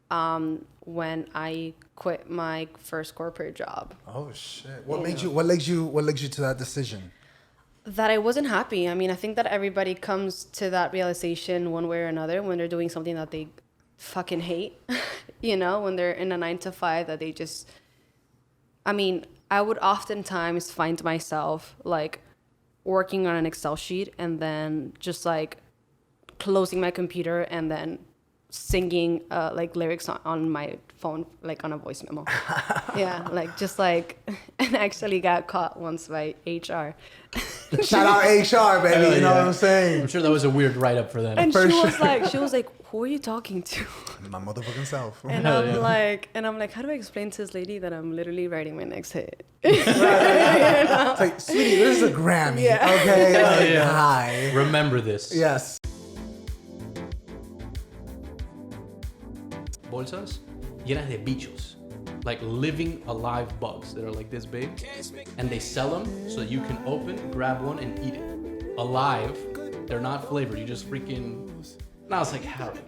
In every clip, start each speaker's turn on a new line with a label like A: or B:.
A: when I quit my first corporate job.
B: Oh shit! What leads you to that decision?
A: That I wasn't happy. I mean, I think that everybody comes to that realization one way or another when they're doing something that they fucking hate. When they're in a 9 to 5 that they just. I mean, I would oftentimes find myself like working on an Excel sheet and then just like closing my computer and then singing like lyrics on my phone, like on a voice memo. Yeah, and I actually got caught once by HR.
B: Shout out HR, baby. You know what I'm saying?
C: I'm sure that was a weird write-up for them.
A: And she was like, who are you talking to?
B: My motherfucking self.
A: And I'm like, how do I explain to this lady that I'm literally writing my next hit?
B: It's like, sweetie, this is a Grammy.
A: Yeah.
B: Okay. Hi.
C: Remember this.
B: Yes.
C: Bolsas llenas de bichos, like living alive bugs that are like this big, and they sell them so that you can open, grab one, and eat it. Alive, they're not flavored. You just freaking. Now it's like heroin.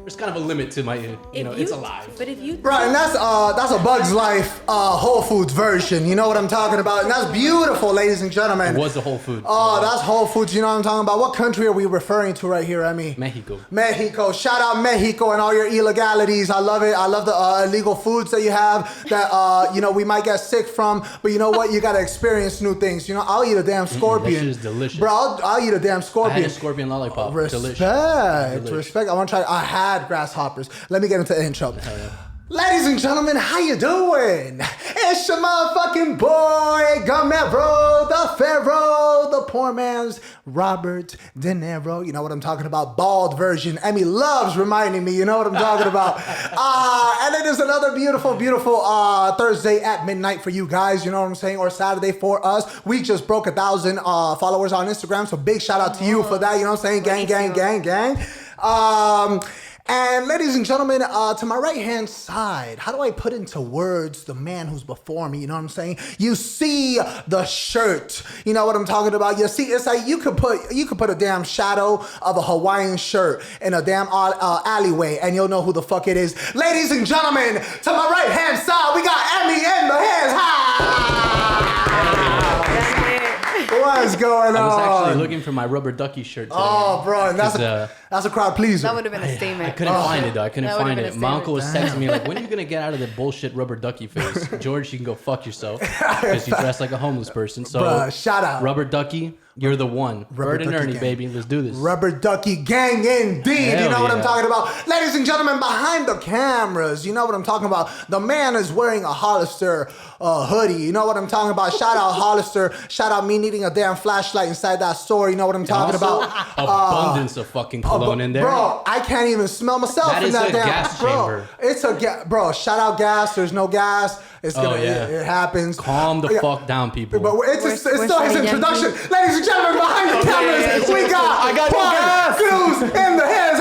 C: There's kind of a limit to my, it's alive.
A: But if you...
B: Bro, and that's a Bug's Life Whole Foods version. You know what I'm talking about? And that's beautiful, ladies and gentlemen.
C: It was the Whole Foods.
B: Oh, that's Whole Foods. You know what I'm talking about? What country are we referring to right here, Emi?
C: Mexico.
B: Shout out Mexico and all your illegalities. I love it. I love the illegal foods that you have that, we might get sick from. But you know what? You got to experience new things. I'll eat a damn scorpion.
C: That shit is delicious.
B: Bro, I'll eat a damn scorpion.
C: I had a scorpion lollipop.
B: Respect.
C: Delicious.
B: Respect. I want to try. I had grasshoppers. Let me get into the intro. Ladies and gentlemen, how you doing? It's your motherfucking boy, Gamero, the Pharaoh, the poor man's Robert De Niro. You know what I'm talking about? Bald version. Emi loves reminding me. You know what I'm talking about? And it is another beautiful, beautiful Thursday at midnight for you guys. You know what I'm saying? Or Saturday for us. We just broke 1,000 followers on Instagram. So big shout out to you for that. You know what I'm saying? Gang. And ladies and gentlemen, to my right-hand side, how do I put into words the man who's before me? You know what I'm saying? You see the shirt. You know what I'm talking about? You see, it's like you could put a damn shadow of a Hawaiian shirt in a damn alleyway, and you'll know who the fuck it is. Ladies and gentlemen, to my right-hand side, we got Emi in the hands. What's going on?
C: I was actually looking for my rubber ducky shirt today.
B: Oh, bro, and that's a crowd pleaser.
A: That would have been a statement.
C: I couldn't find it, though. I couldn't find it. My uncle was
B: Damn.
C: texting me like, when are you going to get out of the bullshit rubber ducky face? George, you can go fuck yourself because you dress like a homeless person. So,
B: bruh, shout out.
C: Rubber ducky, you're the one.
B: Rubber
C: Bird and
B: ducky
C: Ernie,
B: gang.
C: baby. Let's do this.
B: Rubber ducky gang indeed.
C: Hell
B: You know what I'm
C: yeah.
B: talking about? Ladies and gentlemen, behind the cameras, you know what I'm talking about? The man is wearing a Hollister hoodie. You know what I'm talking about? Shout out Hollister. Shout out me needing a damn flashlight inside that store. You know what I'm talking
C: Also,
B: about?
C: abundance of fucking cologne in there.
B: Bro, I can't even smell myself
C: That
B: in
C: is
B: that
C: a
B: damn
C: gas
B: bro.
C: chamber.
B: It's a bro. Shout out gas. There's no gas. It's gonna.
C: yeah.
B: It happens.
C: Calm the fuck down, people.
B: But it's
A: Where's
B: still his
A: Yankee?
B: introduction. Ladies and gentlemen, behind the cameras, we got
C: I got no gas.
B: Cruz in the hands.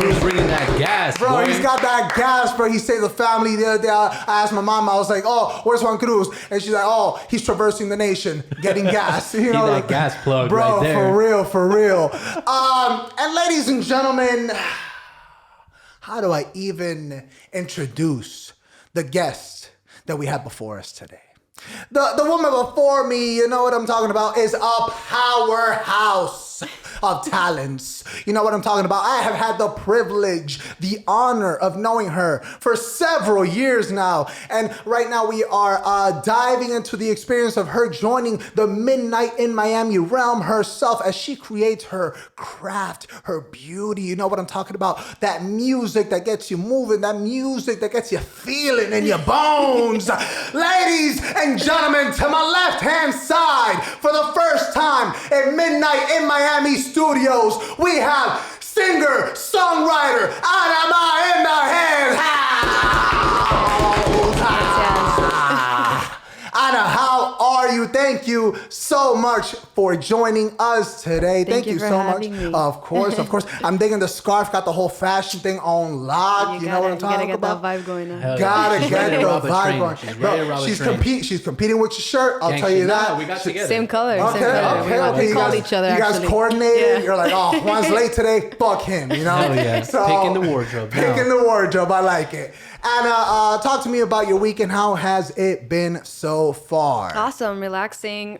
C: Who's bringing that gas,
B: Bro,
C: boy?
B: he's got that gas, bro. He saved the family the other day. I asked my mom, I was like, oh, where's Juan Cruz? And she's like, oh, he's traversing the nation, getting gas. You know,
C: that gas plug
B: bro,
C: right there.
B: For real. And ladies and gentlemen, how do I even introduce the guest that we have before us today? The woman before me, you know what I'm talking about, is a powerhouse of talents. You know what I'm talking about? I have had the privilege, the honor of knowing her for several years now. And right now we are diving into the experience of her joining the Midnight in Miami realm herself as she creates her craft, her beauty. You know what I'm talking about? That music that gets you moving, that music that gets you feeling in your bones. Ladies and gentlemen, to my left-hand side, for the first time at Midnight in Miami Studios, we have singer-songwriter Anamá in the hands. Anna, how are you? Thank thank you so much for joining us today. Thank you
A: for
B: so much.
A: having me.
B: Of course. I'm digging the scarf. Got the whole fashion thing on lock. You know what I'm talking
A: You gotta
B: about?
A: get that vibe going on.
C: Hell yeah.
B: Gotta
C: She's
B: get
C: ready
B: the
C: to rob a
B: vibe
C: train.
B: going.
C: She's ready to rob a train.
B: She's competing with your shirt. I'll
C: Gang
B: tell you
C: shit. Nah,
B: that.
C: we got together.
A: Same color.
B: Okay,
A: Same color.
B: okay.
A: We
B: You
A: called
B: guys,
A: each other.
B: you guys
A: actually.
B: coordinated.
A: Yeah.
B: You're like, oh, Juan's late today. Fuck him. You know.
C: Hell yeah.
B: So,
C: Picking the wardrobe.
B: Picking the wardrobe. I like it. Anna, talk to me about your weekend. How has it been so far?
A: Awesome, relaxing.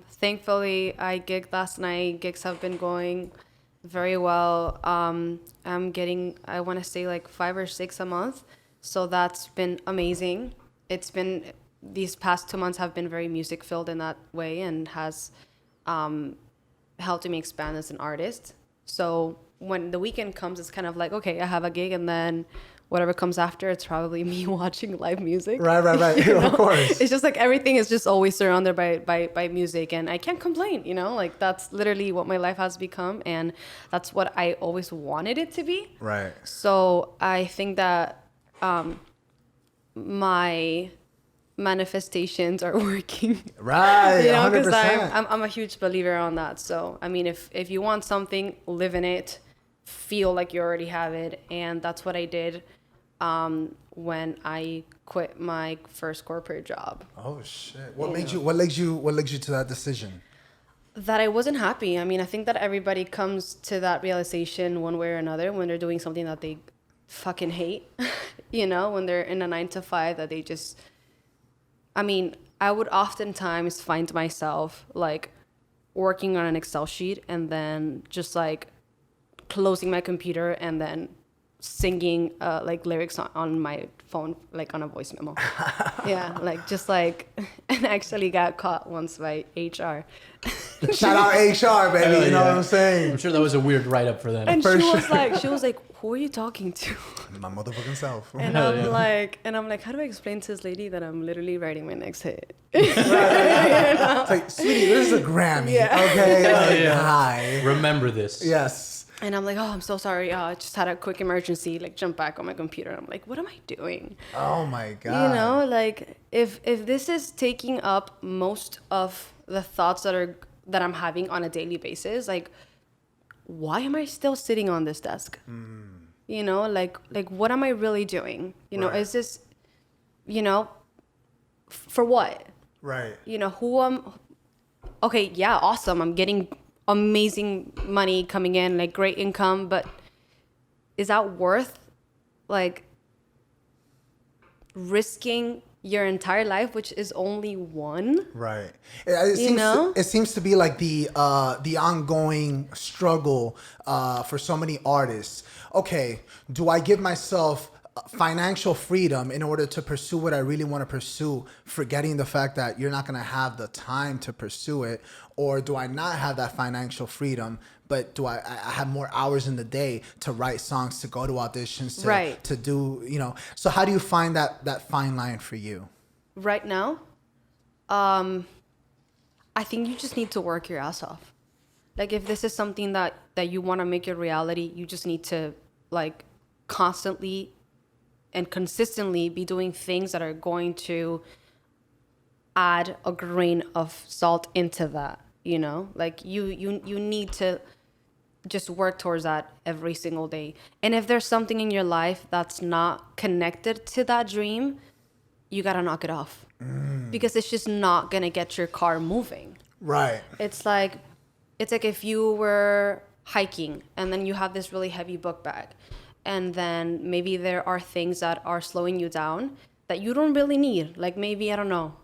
A: Thankfully, I gigged last night. Gigs have been going very well. I'm getting, I want to say like 5 or 6 a month. So that's been amazing. It's been, these past 2 months have been very music filled in that way and has helped me expand as an artist. So when the weekend comes, it's kind of like, okay, I have a gig, and then whatever comes after, it's probably me watching live music.
B: Right.
A: You know?
B: Of course.
A: It's just like everything is just always surrounded by music, and I can't complain, you know? Like that's literally what my life has become, and that's what I always wanted it to be.
B: Right.
A: So I think that my manifestations are working.
B: Right.
A: You know,
B: 100%.
A: because I'm a huge believer on that. So I mean, if you want something, live in it, feel like you already have it, and that's what I did when I quit my first corporate job.
B: Oh shit! What leads you to that decision?
A: That I wasn't happy. I mean, I think that everybody comes to that realization one way or another when they're doing something that they fucking hate. You know, when they're in a 9 to 5 that they just. I mean, I would oftentimes find myself like working on an Excel sheet and then just like closing my computer and then singing like lyrics on my phone, like on a voice memo. Yeah, like just like, and I actually got caught once by HR.
B: Shout out HR, baby.
C: Hell
B: You know
C: yeah.
B: what I'm saying?
C: I'm sure that was a weird write-up for them.
A: And
B: For
A: she
B: sure.
A: was like, who are you talking to?
B: My motherfucking self.
A: And
C: Hell
A: I'm
C: yeah.
A: like, how do I explain to this lady that I'm literally writing my next hit?
B: It's like, sweetie, this is a Grammy.
A: Yeah.
B: Okay. Like,
C: yeah.
B: hi.
C: Remember this.
B: Yes.
A: And I'm like, oh, I'm so sorry. I just had a quick emergency. Like, jump back on my computer. I'm like, what am I doing?
B: Oh my god.
A: You know, like if this is taking up most of the thoughts that I'm having on a daily basis, like, why am I still sitting on this desk? You know, like what am I really doing? You know,
B: Right.
A: is this, you know, for what?
B: Right.
A: You know, okay, yeah, awesome. I'm getting amazing money coming in, like great income, but is that worth like risking your entire life, which is only one?
B: Right. It seems to be like the ongoing struggle for so many artists. Okay, do I give myself financial freedom in order to pursue what I really want to pursue, forgetting the fact that you're not going to have the time to pursue it? Or do I not have that financial freedom, but do I have more hours in the day to write songs, to go to auditions, to do, you know? So how do you find that fine line for you?
A: Right now, I think you just need to work your ass off. Like if this is something that you want to make your reality, you just need to like constantly and consistently be doing things that are going to add a grain of salt into that, you know? Like you need to just work towards that every single day. And if there's something in your life that's not connected to that dream, you got to knock it off. Because it's just not going to get your car moving.
B: Right.
A: It's like if you were hiking and then you have this really heavy book bag, and then maybe there are things that are slowing you down that you don't really need. Like maybe, I don't know,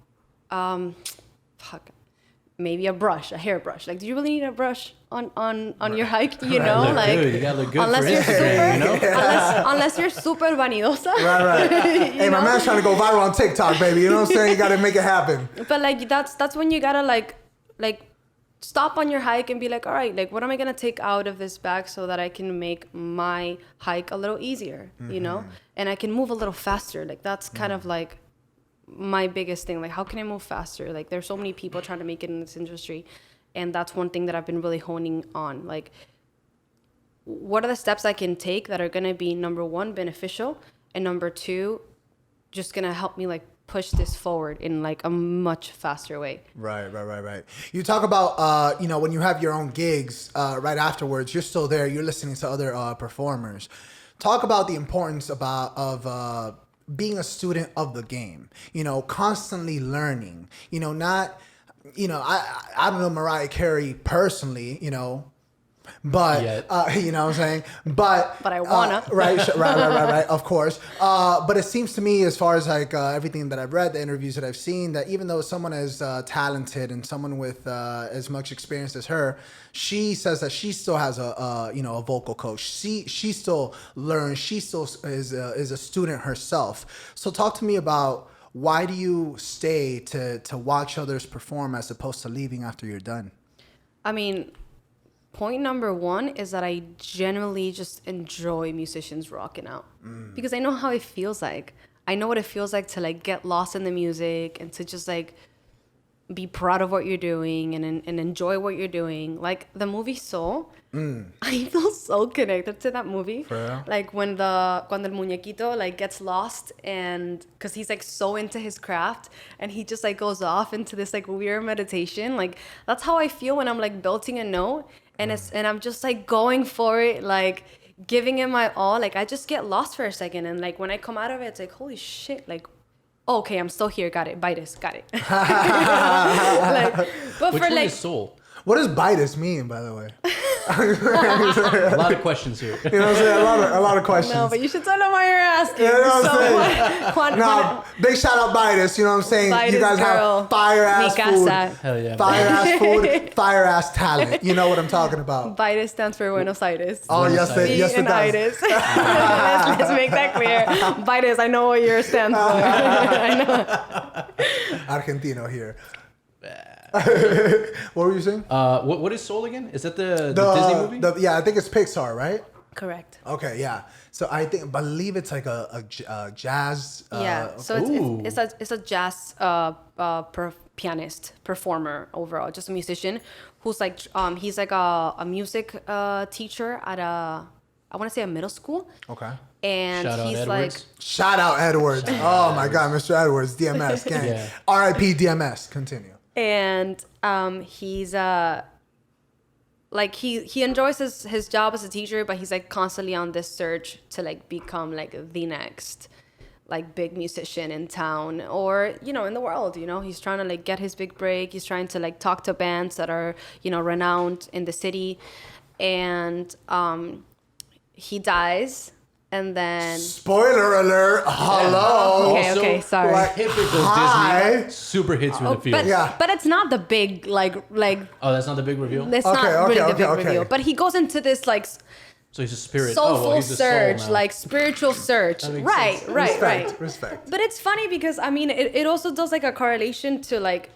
A: maybe a brush, a hairbrush. Like, do you really need a brush on your hike? You know,
C: Look
A: like
C: good. You gotta look good
A: unless
C: for
A: you're
C: Instagram,
A: super,
C: you know?
A: unless you're super vanidosa.
B: Right. Hey, my man's trying to go viral on TikTok, baby. You know what I'm saying? You got to make it happen.
A: But like that's when you gotta like stop on your hike and be like, all right, like what am I gonna take out of this bag so that I can make my hike a little easier, you know, and I can move a little faster. Like that's kind of like my biggest thing. Like how can I move faster? Like there's so many people trying to make it in this industry, and that's one thing that I've been really honing on. Like what are the steps I can take that are gonna be, number one, beneficial, and number two, just gonna help me like push this forward in like a much faster way.
B: Right. You talk about, when you have your own gigs, right afterwards, you're still there, you're listening to other performers. Talk about the importance of being a student of the game, constantly learning, not, I don't know Mariah Carey personally, but you know what I'm saying, but
A: I wanna
B: right, of course. But it seems to me, as far as like everything that I've read, the interviews that I've seen, that even though someone as talented and someone with as much experience as her, she says that she still has a vocal coach. She still learns. She still is a student herself. So talk to me about, why do you stay to watch others perform as opposed to leaving after you're done?
A: I mean, point number one is that I generally just enjoy musicians rocking out because I know how it feels like. I know what it feels like to like get lost in the music and to just like be proud of what you're doing and enjoy what you're doing. Like the movie Soul, I feel so connected to that movie.
B: For real?
A: Like cuando el muñequito like gets lost, and because he's like so into his craft and he just like goes off into this like weird meditation. Like that's how I feel when I'm like belting a note and I'm just like going for it, like giving it my all. Like I just get lost for a second, and like when I come out of it, it's like, holy shit, like, okay, I'm still here. Got it. Bitus. Got it. Like, but
C: Which
A: for
C: one
A: like,
C: is Soul?
B: What does Bitus mean, by the way?
C: A lot of questions here.
B: You know what I'm saying? A lot of questions.
A: no, but you should tell them why you're asking.
B: You know what I'm
A: saying?
B: No, big shout out Bitus. You know what I'm saying?
A: Bitus
B: you guys
A: girl.
B: have fire ass
A: Mi
B: food,
A: casa.
C: Hell yeah.
B: fire ass food, fire ass talent. You know what I'm talking about.
A: Bitus stands for Buenos Aires.
B: Oh
C: Buenos
B: yes,
C: Aires.
B: it, yes it
A: and
B: does.
A: itis. let's make that clear. Bitus, I know what yours stands for. I know.
B: Argentino here. What were you saying?
C: What is Soul again? Is that the Disney movie?
B: Yeah, I think it's Pixar, right?
A: Correct.
B: Okay, yeah. So I believe it's like a jazz.
A: Yeah. So it's a jazz pianist, performer overall, just a musician who's like he's like a music teacher at I want to say a middle school.
B: Okay.
A: And
C: Shout out
A: he's
C: Edwards.
A: like,
B: Shout out Edwards. Oh my God, Mr. Edwards, DMS gang.
C: Yeah.
B: R.I.P. DMS. Continue.
A: and he's like he enjoys his job as a teacher, but he's like constantly on this search to like become like the next like big musician in town or in the world. He's trying to like get his big break. He's trying to like talk to bands that are renowned in the city, and he dies. And then
B: Spoiler alert! Hello.
A: Okay, okay, sorry.
B: Like,
C: Typical
B: hi.
C: Disney. Super hits you in the field.
A: but
B: Yeah.
A: but it's not the big like
C: Oh, that's not the big reveal?
A: it's
B: Okay,
A: not really
B: okay,
A: the big
B: okay.
A: reveal. But he goes into this like
C: So he's a spirit.
A: soulful
C: he's a
A: search,
C: soul now.
A: like spiritual search.
C: That makes
A: Right,
C: sense.
A: right,
B: Respect,
A: right.
B: respect.
A: But it's funny because I mean it also does like a correlation to like,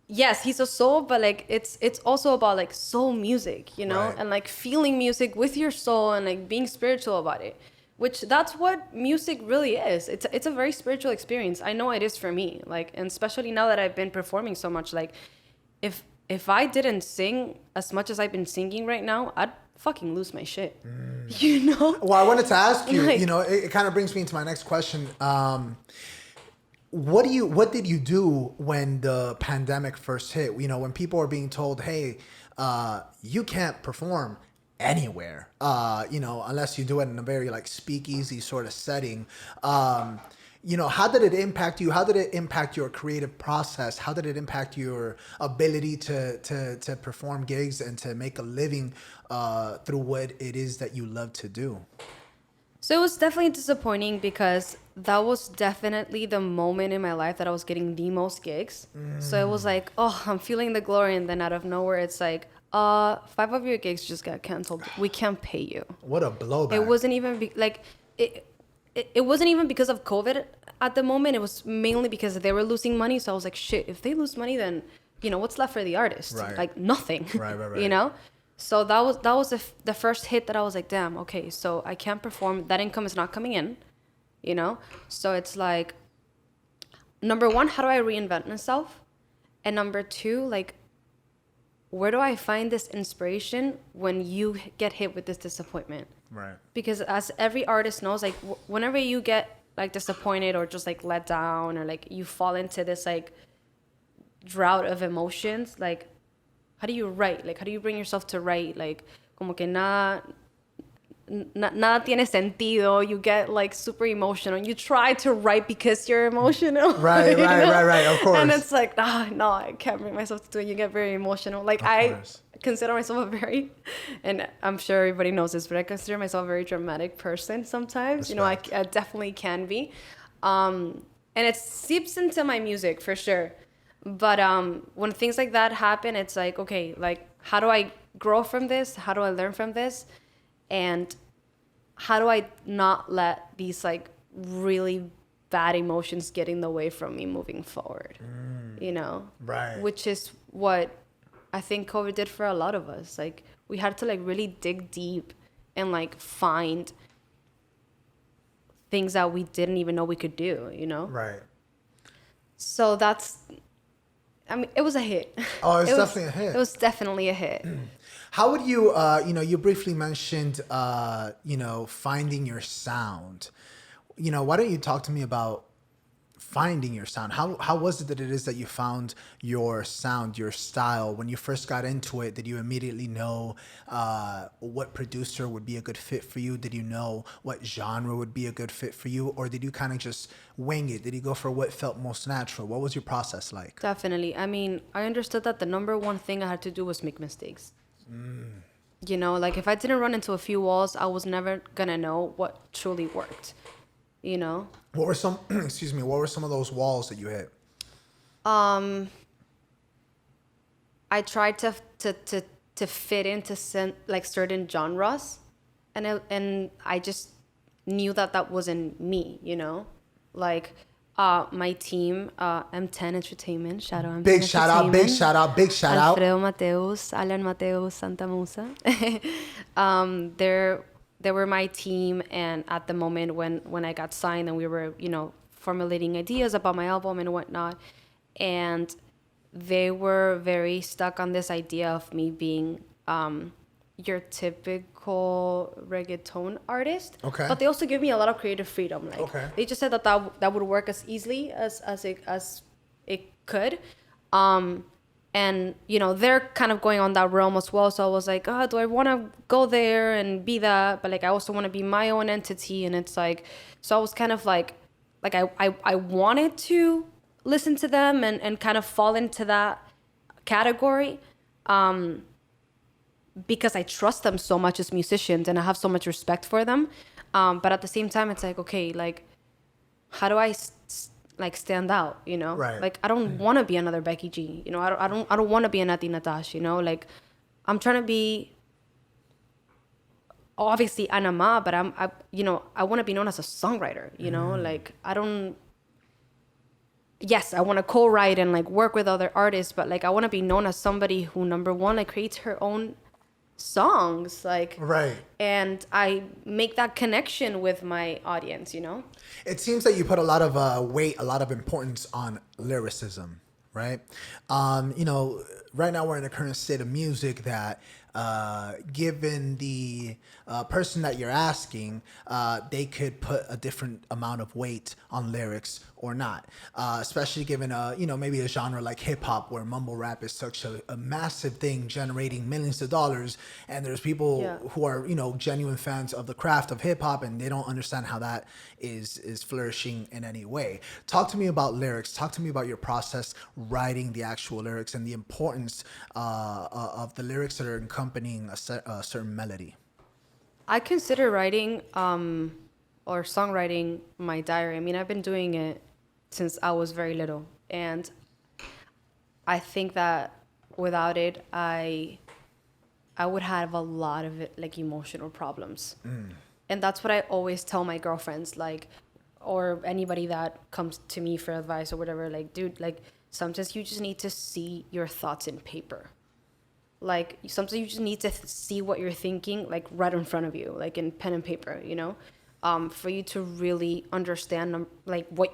A: yes, he's a soul, but like it's also about like soul music,
B: Right.
A: and like feeling music with your soul and like being spiritual about it. Which that's what music really is. It's a very spiritual experience. I know it is for me. Like, and especially now that I've been performing so much, like if I didn't sing as much as I've been singing right now, I'd fucking lose my shit.
B: Well, I wanted to ask you.
A: Like-
B: It kind of brings me into my next question. What did you do when the pandemic first hit? When people were being told, "Hey, you can't perform anywhere, unless you do it in a very like speakeasy sort of setting." How did it impact you? How did it impact your creative process? How did it impact your ability to perform gigs and to make a living through what it is that you love to do?
A: So it was definitely disappointing because that was definitely the moment in my life that I was getting the most gigs. So it was like, oh, I'm feeling the glory, and then out of nowhere, it's like, 5 of your gigs just got canceled. We can't pay you.
B: What a blowback!
A: It wasn't even it wasn't even because of COVID at the moment. It was mainly because they were losing money. So I was like, shit, if they lose money, then what's left for the artist?
B: Right.
A: Like nothing.
B: Right.
A: So that was the first hit that I was like, damn, okay, so I can't perform. That income is not coming in, So it's like, number one, how do I reinvent myself? And number two, like, where do I find this inspiration when you get hit with this disappointment?
B: Right.
A: Because as every artist knows, like whenever you get like disappointed or just like let down, or like you fall into this like drought of emotions, like how do you write? Like how do you bring yourself to write? Like como que nada tiene sentido. You get like super emotional. You try to write because you're emotional.
B: Right,
A: you know?
B: right. Of course.
A: And it's like, no, I can't bring myself to do it. You get very emotional. Like I consider myself a very, and I'm sure everybody knows this, but I consider myself a very dramatic person sometimes.
B: Respect.
A: I definitely can be. And it seeps into my music for sure. But when things like that happen, it's like, okay, like how do I grow from this? How do I learn from this? And how do I not let these like really bad emotions get in the way from me moving forward?
B: Right.
A: Which is what I think COVID did for a lot of us. Like we had to like really dig deep and like find things that we didn't even know we could do,
B: Right.
A: So it was a hit.
B: Oh, it's definitely a hit.
A: It was definitely a hit.
B: How would you, you briefly mentioned, finding your sound. Why don't you talk to me about finding your sound? How was it that you found your sound, your style? When you first got into it, did you immediately know what producer would be a good fit for you? Did you know what genre would be a good fit for you? Or did you kind of just wing it? Did you go for what felt most natural? What was your process like?
A: Definitely. I mean, I understood that the number one thing I had to do was make mistakes. Like if I didn't run into a few walls, I was never gonna know what truly worked.
B: What were some what were some of those walls that you hit?
A: I tried to fit into certain genres, and I just knew that wasn't me, like my team, M10 Entertainment, shout out M10
B: Big shout out, big shout out, big shout out.
A: Alfredo Mateus, Alan Mateus, Santa Musa. They were my team, and at the moment when I got signed and we were, formulating ideas about my album and whatnot, and they were very stuck on this idea of me being your typical reggaeton artist.
B: Okay.
A: But they also give me a lot of creative freedom. Like
B: Okay.
A: they just said that would work as easily as it could. And they're kind of going on that realm as well. So I was like, do I want to go there and be that? But like I also want to be my own entity. And it's like, so I was kind of like I wanted to listen to them and kind of fall into that category. Because I trust them so much as musicians and I have so much respect for them. But at the same time, it's like, okay, like, how do I stand out,
B: Right.
A: Like, I don't want to be another Becky G, I don't want to be a Nati Natasha, like, I'm trying to be obviously Anamá, but I want to be known as a songwriter, like, yes, I want to co-write and like work with other artists, but like, I want to be known as somebody who, number one, like creates her own songs, like,
B: Right.
A: and I make that connection with my audience,
B: It seems that you put a lot of weight, a lot of importance on lyricism, right? Right now we're in a current state of music that, given the person that you're asking, they could put a different amount of weight on lyrics or not. Especially given maybe a genre like hip hop where mumble rap is such a massive thing, generating millions of dollars, and there's people who are genuine fans of the craft of hip hop, and they don't understand how that is flourishing in any way. Talk to me about lyrics. Talk to me about your process writing the actual lyrics and the importance of the lyrics that are accompanying a certain melody.
A: I consider writing or songwriting my diary. I mean, I've been doing it since I was very little, and I think that without it, I would have a lot of like emotional problems. And that's what I always tell my girlfriends, like, or anybody that comes to me for advice or whatever, like, dude, like, sometimes you just need to see your thoughts in paper. Like, sometimes you just need to see what you're thinking, like, right in front of you, like in pen and paper, for you to really understand, like, what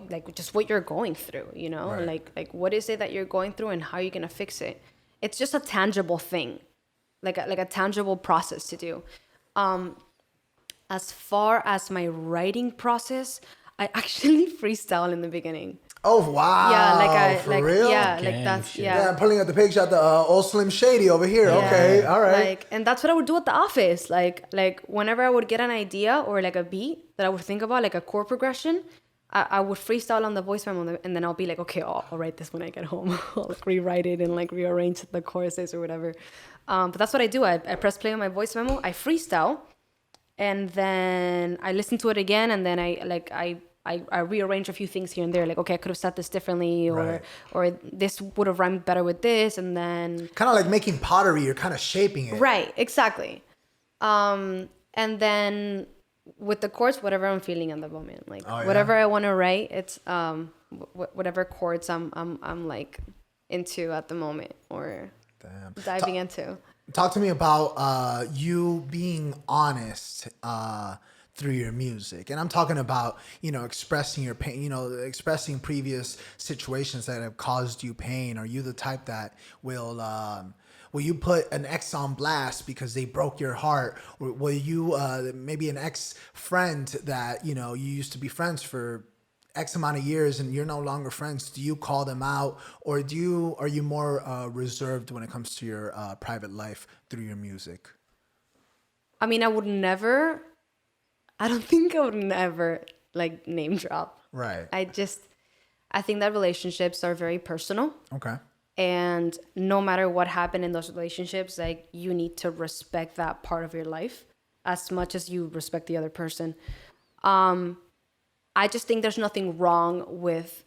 A: you're going through,
B: Right.
A: like what is it that you're going through and how you're going to fix it. It's just a tangible thing, like a tangible process to do. As far as my writing process, I actually freestyle in the beginning.
B: Oh wow!
A: Yeah,
B: For real?
A: Yeah,
C: Gang
A: like that's
C: shit.
B: Yeah,
A: yeah.
B: I'm pulling up the picture at the old Slim Shady over here.
A: Yeah.
B: Okay, all right.
A: Like, and that's what I would do at the office. Like whenever I would get an idea or like a beat that I would think about, like a chord progression, I would freestyle on the voice memo, and then I'll be like, okay, I'll write this when I get home. I'll like rewrite it and like rearrange the choruses or whatever. But that's what I do. I press play on my voice memo. I freestyle, and then I listen to it again, and then I rearrange a few things here and there. Like, okay, I could have said this differently,
B: Right.
A: or this would have rhymed better with this, and then
B: Kind of like making pottery. You're kind of shaping it.
A: right, exactly. And then with the chords, whatever I'm feeling in the moment, like whatever I want to write, it's whatever chords I'm like into at the moment or diving into.
B: Talk to me about you being honest through your music. And I'm talking about, expressing your pain, expressing previous situations that have caused you pain. Are you the type that will you put an ex on blast because they broke your heart? Or will you maybe an ex-friend that, you used to be friends for X amount of years and you're no longer friends, do you call them out, or are you more reserved when it comes to your private life through your music?
A: I mean, I don't think I would never like name drop.
B: Right.
A: I think that relationships are very personal.
B: Okay.
A: And no matter what happened in those relationships, like you need to respect that part of your life as much as you respect the other person. I just think there's nothing wrong with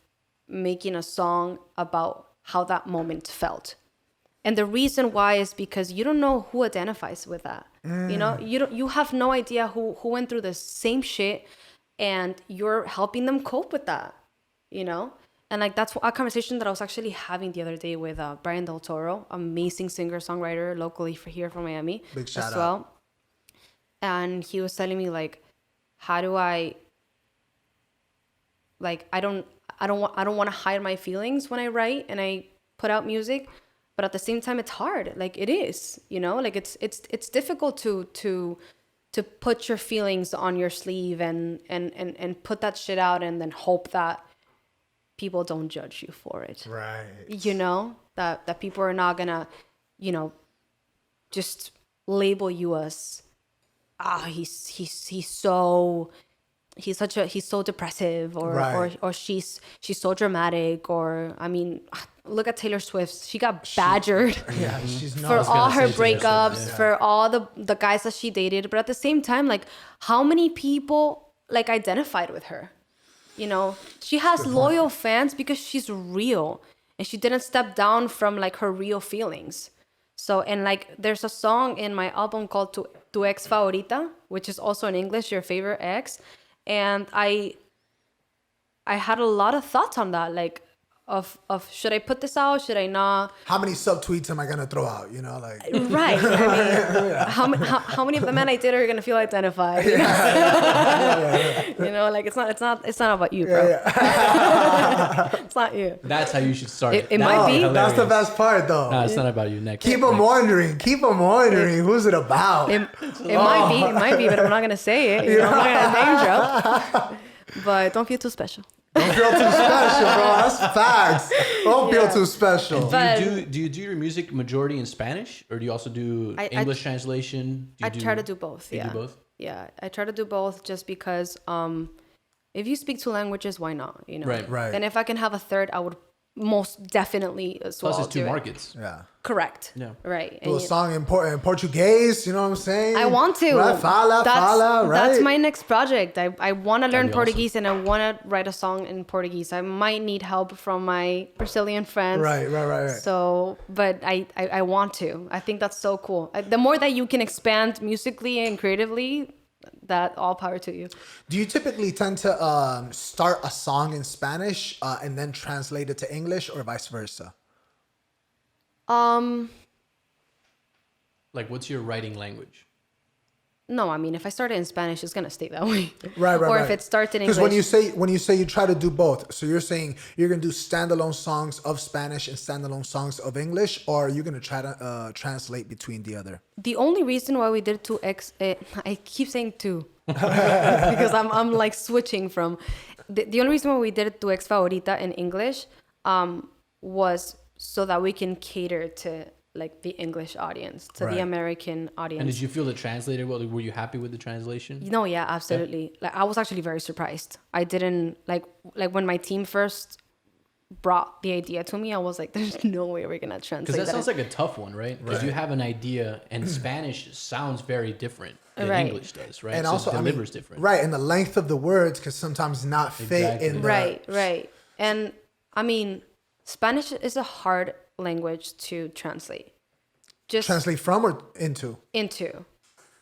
A: making a song about how that moment felt. And the reason why is because you don't know who identifies with that. You have no idea who went through the same shit, and you're helping them cope with that, And like that's a conversation that I was actually having the other day with Brian Del Toro, amazing singer-songwriter locally here from Miami.
B: Big shout
A: as
B: out.
A: well. And he was telling me like, how do I don't want to hide my feelings when I write and I put out music, but at the same time it's hard. Like it is, like it's difficult to put your feelings on your sleeve and put that shit out and then hope that people don't judge you for it.
B: Right.
A: That people are not gonna, just label you as he's so depressive or
B: Right.
A: or she's so dramatic, or I mean, look at Taylor Swift. She got badgered
B: Yeah, she's not.
A: for all her
C: say Taylor Swift,
A: breakups,
C: yeah.
A: for all the guys that she dated, but at the same time, like how many people like identified with her? She has loyal fans because she's real and she didn't step down from like her real feelings. So, and like there's a song in my album called Tu Ex Favorita, which is also in English, your favorite ex. And I had a lot of thoughts on that, like of should I put this out, should I not?
B: How many subtweets am I gonna throw out? Like.
A: Right. I mean, how many of the men I did are gonna feel identified? Like it's not about you, bro. It's not you.
C: That's how you should start.
A: It might be.
B: That's the best part, though.
C: No, it's not about you. Next.
B: Keep them wondering. Who's it about?
A: It might be, but I'm not gonna say it. I'm not gonna name drop. But don't feel too special.
B: Don't feel too special, bro. That's facts. Don't feel too special.
A: But-
C: Do you do your music majority in Spanish, or do you also do English translation?
A: I try to do both.
C: You
A: Yeah.
C: do both?
A: Yeah, I try to do both just because if you speak two languages, why not?
C: Right.
B: Right.
A: And if I can have a third, I would most definitely as well.
C: Plus, it's two
A: do it.
C: markets.
B: Yeah.
A: Correct.
C: Yeah.
A: Right.
B: Do a
A: And
B: song in Portuguese, you know what I'm saying?
A: I want to.
B: Right? Fala, right?
A: That's my next project. I want to learn
C: be
A: Portuguese and I want to write a song in Portuguese. I might need help from my Brazilian friends.
B: Right.
A: So, but I want to. I think that's so cool. The more that you can expand musically and creatively, that all power to you.
B: Do you typically tend to start a song in Spanish and then translate it to English, or vice versa?
C: Like, what's your writing language?
A: No, I mean, if I started in Spanish, it's gonna stay that way.
B: Right.
A: Or if it starts in English.
B: Because when you say you try to do both, so you're saying you're gonna do standalone songs of Spanish and standalone songs of English, or are you gonna try to translate between the other?
A: The only reason why we did 2X, I keep saying two, because I'm like switching from, the only reason why we did Tu Ex Favorita in English was so that we can cater to like the English audience, to the American audience.
C: And did you feel it translated well? Were you happy with the translation?
A: No, yeah, absolutely. Yeah. Like I was actually very surprised. I didn't like when my team first brought the idea to me, I was like, there's no way we're gonna translate
C: because that sounds like a tough one, right? Because you have an idea and Spanish sounds very different than English does, right?
B: And
C: so
B: also
C: it delivers different.
B: Right, and the length of the words could sometimes not fit in the...
A: Right. And I mean, Spanish is a hard language to translate. Just
B: translate from or into?
A: Into,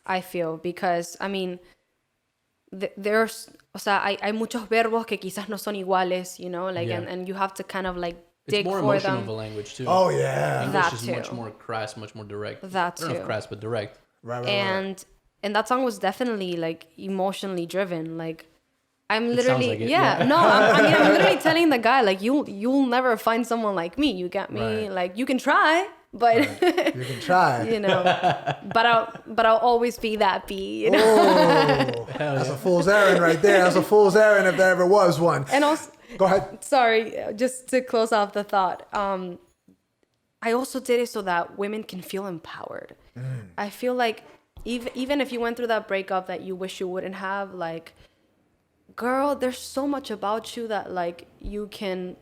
A: I feel, because I mean, there's, o sea, hay muchos verbos que quizás no son iguales, you know, like, and you have to kind of like dig for them.
C: It's more emotional of a language too.
B: Oh yeah,
C: English
A: that
C: is
A: too.
C: much more crass, much more direct.
A: That too.
C: I don't know if crass, but direct.
B: Right.
A: And that song was definitely like emotionally driven. Like, I'm literally,
C: like it,
A: I'm literally telling the guy, like, you'll never find someone like me. You get me? Like, you can try, but
B: you can try,
A: you know. But I'll always be that bee. You know?
B: Oh, that's a fool's errand right there. That's a fool's errand if there ever was one.
A: And also,
B: go ahead.
A: Sorry, just to close off the thought. I also did it so that women can feel empowered. I feel like even if you went through that breakup that you wish you wouldn't have, like, girl, there's so much about you that like you can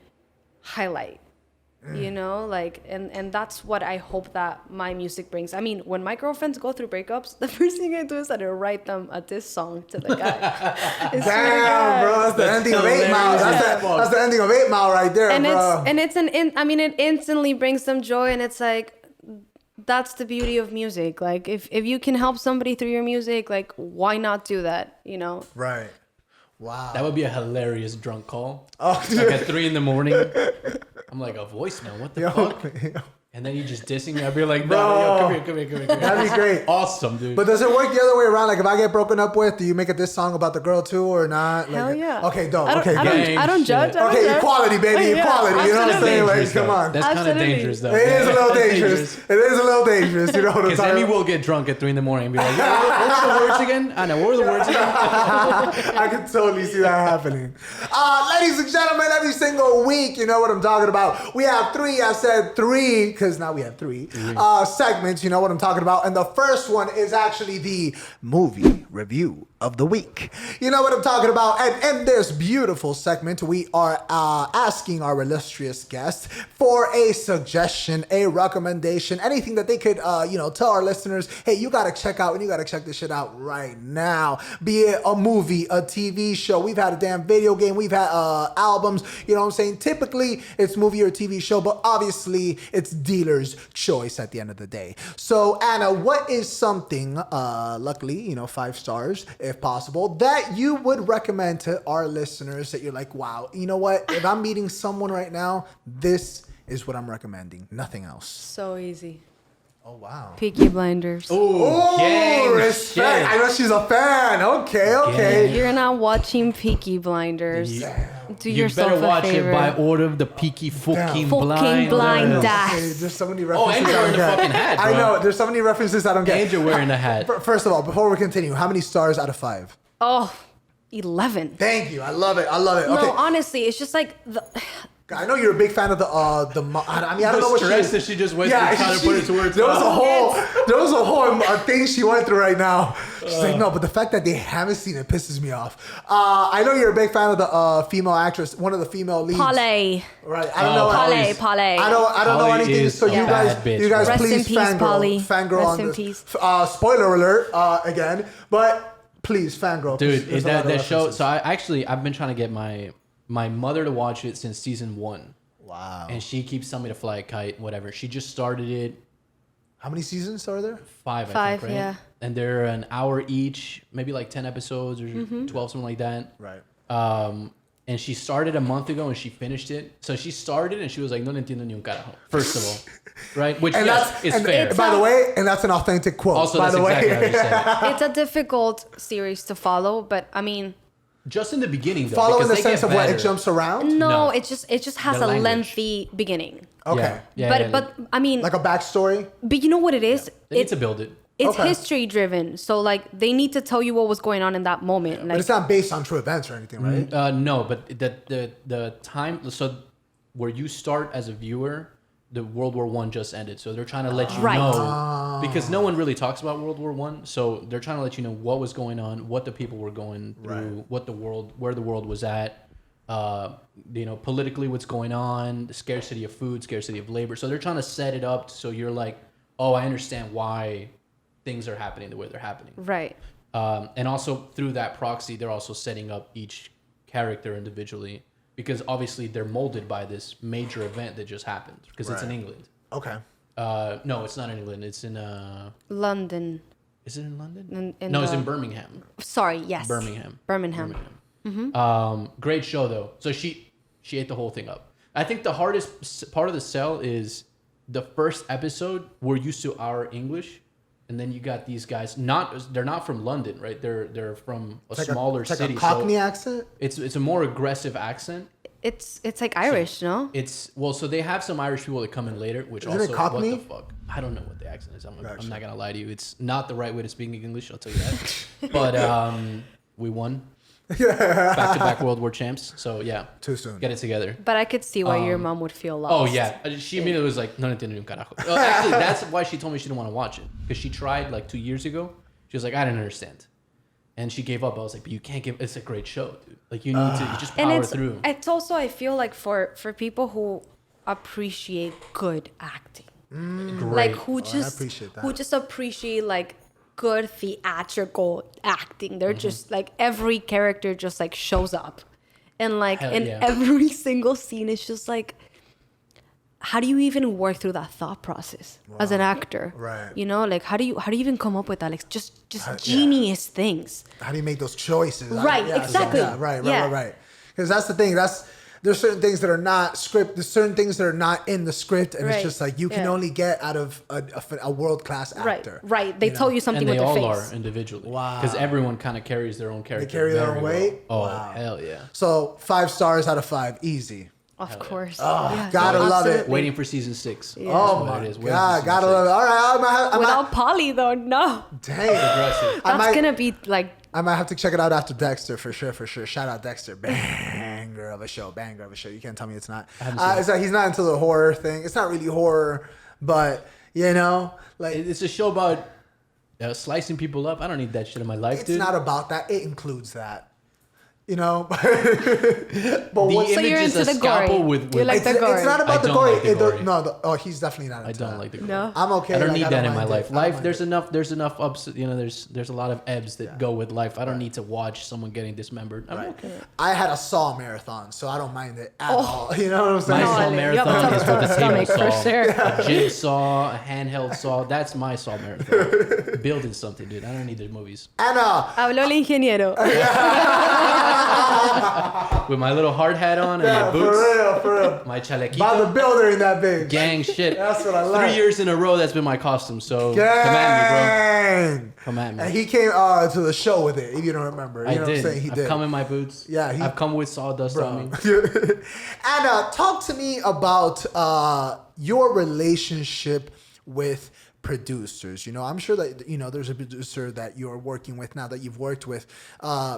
A: highlight, you know, like, and that's what I hope that my music brings. I mean, when my girlfriends go through breakups, the first thing I do is that I write them a diss song to the guy.
B: Damn, bro, that's the ending of 8 Mile. That's the ending of 8 Mile right there,
A: and
B: bro.
A: It instantly brings them joy, and it's like, that's the beauty of music. Like, if you can help somebody through your music, like, why not do that, you know?
B: Right. Wow.
C: That would be a hilarious drunk call.
B: Oh,
C: like at 3 a.m. I'm like, a voicemail, what the fuck? And then you just dissing me. I'd be like, no, yo, come here.
B: That'd be great.
C: Awesome, dude.
B: But does it work the other way around? Like, if I get broken up with, do you make a diss song about the girl too, or not?
A: Hell
B: like,
A: yeah.
B: Okay, dope.
A: I don't judge.
B: Okay, equality, baby, equality. You know what I'm saying? Like, come on.
C: That's kind of dangerous, though.
B: It is a little dangerous. It is a little dangerous. You know what I'm
C: Because
B: talking
C: Emi will get drunk at 3 a.m. and be like, what were the words again? I know, what were the words again?
B: I can totally see that happening. Ladies and gentlemen, every single week, you know what I'm talking about. We have 3. I said 3 because now we have 3 segments. You know what I'm talking about. And the first one is actually the movie review of the week. You know what I'm talking about. And in this beautiful segment, we are asking our illustrious guests for a suggestion, a recommendation, anything that they could, tell our listeners, hey, you got to check out and you got to check this shit out right now. Be it a movie, a TV show. We've had a damn video game. We've had albums. You know what I'm saying? Typically, it's movie or TV show, but obviously, it's dealer's choice at the end of the day. So, Anna, what is something, luckily, 5 stars, if possible, that you would recommend to our listeners that you're like, wow, you know what? If I'm meeting someone right now, this is what I'm recommending. Nothing else.
A: So easy.
B: Oh, wow.
A: Peaky Blinders.
B: Oh, respect. I know she's a fan. Okay.
A: You're not watching Peaky Blinders. Do
C: You
A: yourself
C: better watch
A: a favor.
C: it by order of the Peaky fucking
A: Blinders.
B: Okay, there's so many references.
C: and you're wearing the fucking hat, bro.
B: I know. There's so many references I don't get.
C: And you're wearing a hat.
B: First of all, before we continue, how many stars out of 5?
A: Oh, 11.
B: Thank you. I love it. Okay.
A: No, honestly, it's just like
B: I know you're a big fan of I don't know what
C: stress that she just went through trying to put it to words.
B: There was a whole thing she went through right now. She's like, no, but the fact that they haven't seen it pisses me off. I know you're a big fan of the female actress, one of the female leads.
A: Polly.
B: Right. I don't know.
A: Polly.
B: I don't know
C: Polly
B: anything. So you guys,
A: Rest
B: please
A: in peace,
B: fangirl
A: Rest
B: on
A: in
B: this.
A: peace.
B: Spoiler alert again, but please fangirl.
C: Dude,
B: There's a lot of
C: that show.
B: references.
C: So I've been trying to get my mother to watch it since season 1.
B: Wow.
C: And she keeps telling me to fly a kite, whatever. She just started it.
B: How many seasons are there?
C: 5, I
A: 5,
C: think, right?
A: yeah.
C: And they're an hour each, maybe like 10 episodes or 12, something like that.
B: Right.
C: And she started a month ago and she finished it. So she started and she was like, no le entiendo ni un carajo. First of all, right? Which, yes, is fair.
B: By the way, and that's an authentic quote.
C: Also,
B: by
C: that's
B: the way.
C: exactly how you said it.
A: It's a difficult series to follow, but I mean,
C: Just in the beginning, though.
B: Follow in the
C: because they
B: sense
C: get
B: of what it
C: better.
B: jumps around?
A: no,
C: No.
A: it just has
C: The
A: a
C: language.
A: lengthy beginning.
B: Okay.
C: Yeah,
A: But I mean,
B: Like a backstory?
A: but you know what it is?
C: They need to build it.
A: It's
B: Okay.
A: history driven. So like they need to tell you what was going on in that moment.
B: But
A: Like
B: it's not based on true events or anything, right?
C: No, but the time, so where you start as a viewer, the World War One just ended, so they're trying to let you
A: Right.
C: know, because no one really talks about World War One, so they're trying to let you know what was going on, what the people were going through, where the world was at, politically what's going on, the scarcity of food, scarcity of labor. So they're trying to set it up so you're like, oh, I understand why things are happening the way they're happening.
A: right.
C: And also through that proxy, they're also setting up each character individually, because obviously they're molded by this major event that just happened, because it's in England.
B: Okay.
C: No, it's not in England. It's in
A: London.
C: Is it in London?
A: No,
C: it's in Birmingham.
A: Sorry, yes.
C: Birmingham. Great show though. So she ate the whole thing up. I think the hardest part of the sell is the first episode. We're used to our English, and then you got these guys. They're not from London, right? They're from a smaller
B: It's like
C: city.
B: a Cockney
C: so
B: accent?
C: it's a more aggressive accent.
A: It's like Irish, no?
C: So they have some Irish people that come in later, which
B: Isn't
C: also
B: it Cockney?
C: what the fuck? I don't know what the accent is. I'm
B: Gotcha.
C: not gonna lie to you. It's not the right way to speak English. I'll tell you that. But we won. Back to back World War champs. So yeah.
B: Too soon.
C: Get it together.
A: But I could see why your mom would feel lost.
C: Oh yeah. She immediately was like, no entiendo ni un carajo. Actually, that's why she told me she didn't want to watch it, because she tried like 2 years ago. She was like, I didn't understand. And she gave up. I was like, but you can't give. It's a great show, dude. Like you need to you just
A: And
C: power through.
A: it's also, I feel like for people who appreciate good acting.
C: Great.
A: Like who
B: I
A: just
B: appreciate that.
A: who just appreciate like good theatrical acting. They're just like every character just like shows up, and like
C: Hell
A: in
C: yeah.
A: every single scene it's just like, how do you even work through that thought process as an actor?
B: Right.
A: You know, like how do you even come up with that? Like just genius things.
B: How do you make those choices?
A: Right, exactly.
B: Right.
A: Yeah.
B: Because that's the thing. There's certain things that are not script. There's certain things that are not in the script, and it's
A: Right.
B: just like you can
A: Yeah.
B: only get out of a world class actor.
A: Right. They tell you something
C: And they
A: with their
C: all
A: face.
C: are individually.
B: Wow.
C: Because everyone kind of carries their own character.
B: carry their
C: very
B: own
C: well.
B: weight?
C: Oh,
B: Wow.
C: hell yeah.
B: So 5 stars out of 5, easy.
A: Of course.
B: gotta love it.
A: absolutely.
C: Waiting for season 6.
B: Oh
C: That's what
B: my
C: it is. Waiting for
B: god,
C: season
B: gotta
C: 6.
B: love it. All right, I might,
A: Without Polly though, no.
B: damn.
C: Aggressive.
A: That's gonna be like
B: I might have to check it out after Dexter for sure. Shout out Dexter, banger of a show. You can't tell me it's not. It's like he's not into the horror thing. It's not really horror, but you know, like
C: It's a show about slicing people up. I don't need that shit in my life,
B: it's
C: dude.
B: not about that. It includes that. You know, but
C: the
B: what,
A: So
C: image
A: you're
C: is a
A: into the
C: scalpel
A: gory.
C: with
A: You like
B: it's,
A: the gory.
B: it's not about
C: I
B: the
C: don't
B: gory.
C: like the gory.
B: Oh, he's definitely not.
C: I
B: Into
C: don't
B: that.
C: like the gory.
A: no.
B: I'm okay.
C: I don't
B: like,
C: need
B: I
C: that in
B: mind
C: my
B: it.
C: life.
B: I don't
C: Life,
B: mind
C: there's
B: it.
C: enough. There's enough ups. You know, there's a lot of ebbs that go with life. I don't need to watch someone getting dismembered. I'm okay.
B: I had a Saw marathon, so I don't mind it at all. You know what I'm saying?
C: My saw
A: Ale, you have a
C: marathon
A: tough
C: is with a table
A: stomach for
C: saw,
A: sure.
C: a jigsaw, a handheld saw. That's my saw marathon. Building something, dude. I don't need the movies.
B: Anna,
A: Habló el ingeniero.
C: With my little hard hat on and my boots,
B: for real.
C: my
B: By the
C: chalequito,
B: builder in that bitch.
C: gang shit.
B: That's what I like.
C: 3 years in a row, that's been my costume. So come at
B: Gang.
C: me, bro. Come at me.
B: And he came to the show with it. If you don't remember, you
C: I
B: know
C: did.
B: what I'm saying? He
C: I've
B: did.
C: come in my boots.
B: Yeah,
C: I've come with sawdust on me.
B: And talk to me about your relationship with producers. You know, I'm sure that there's a producer that you're working with now that you've worked with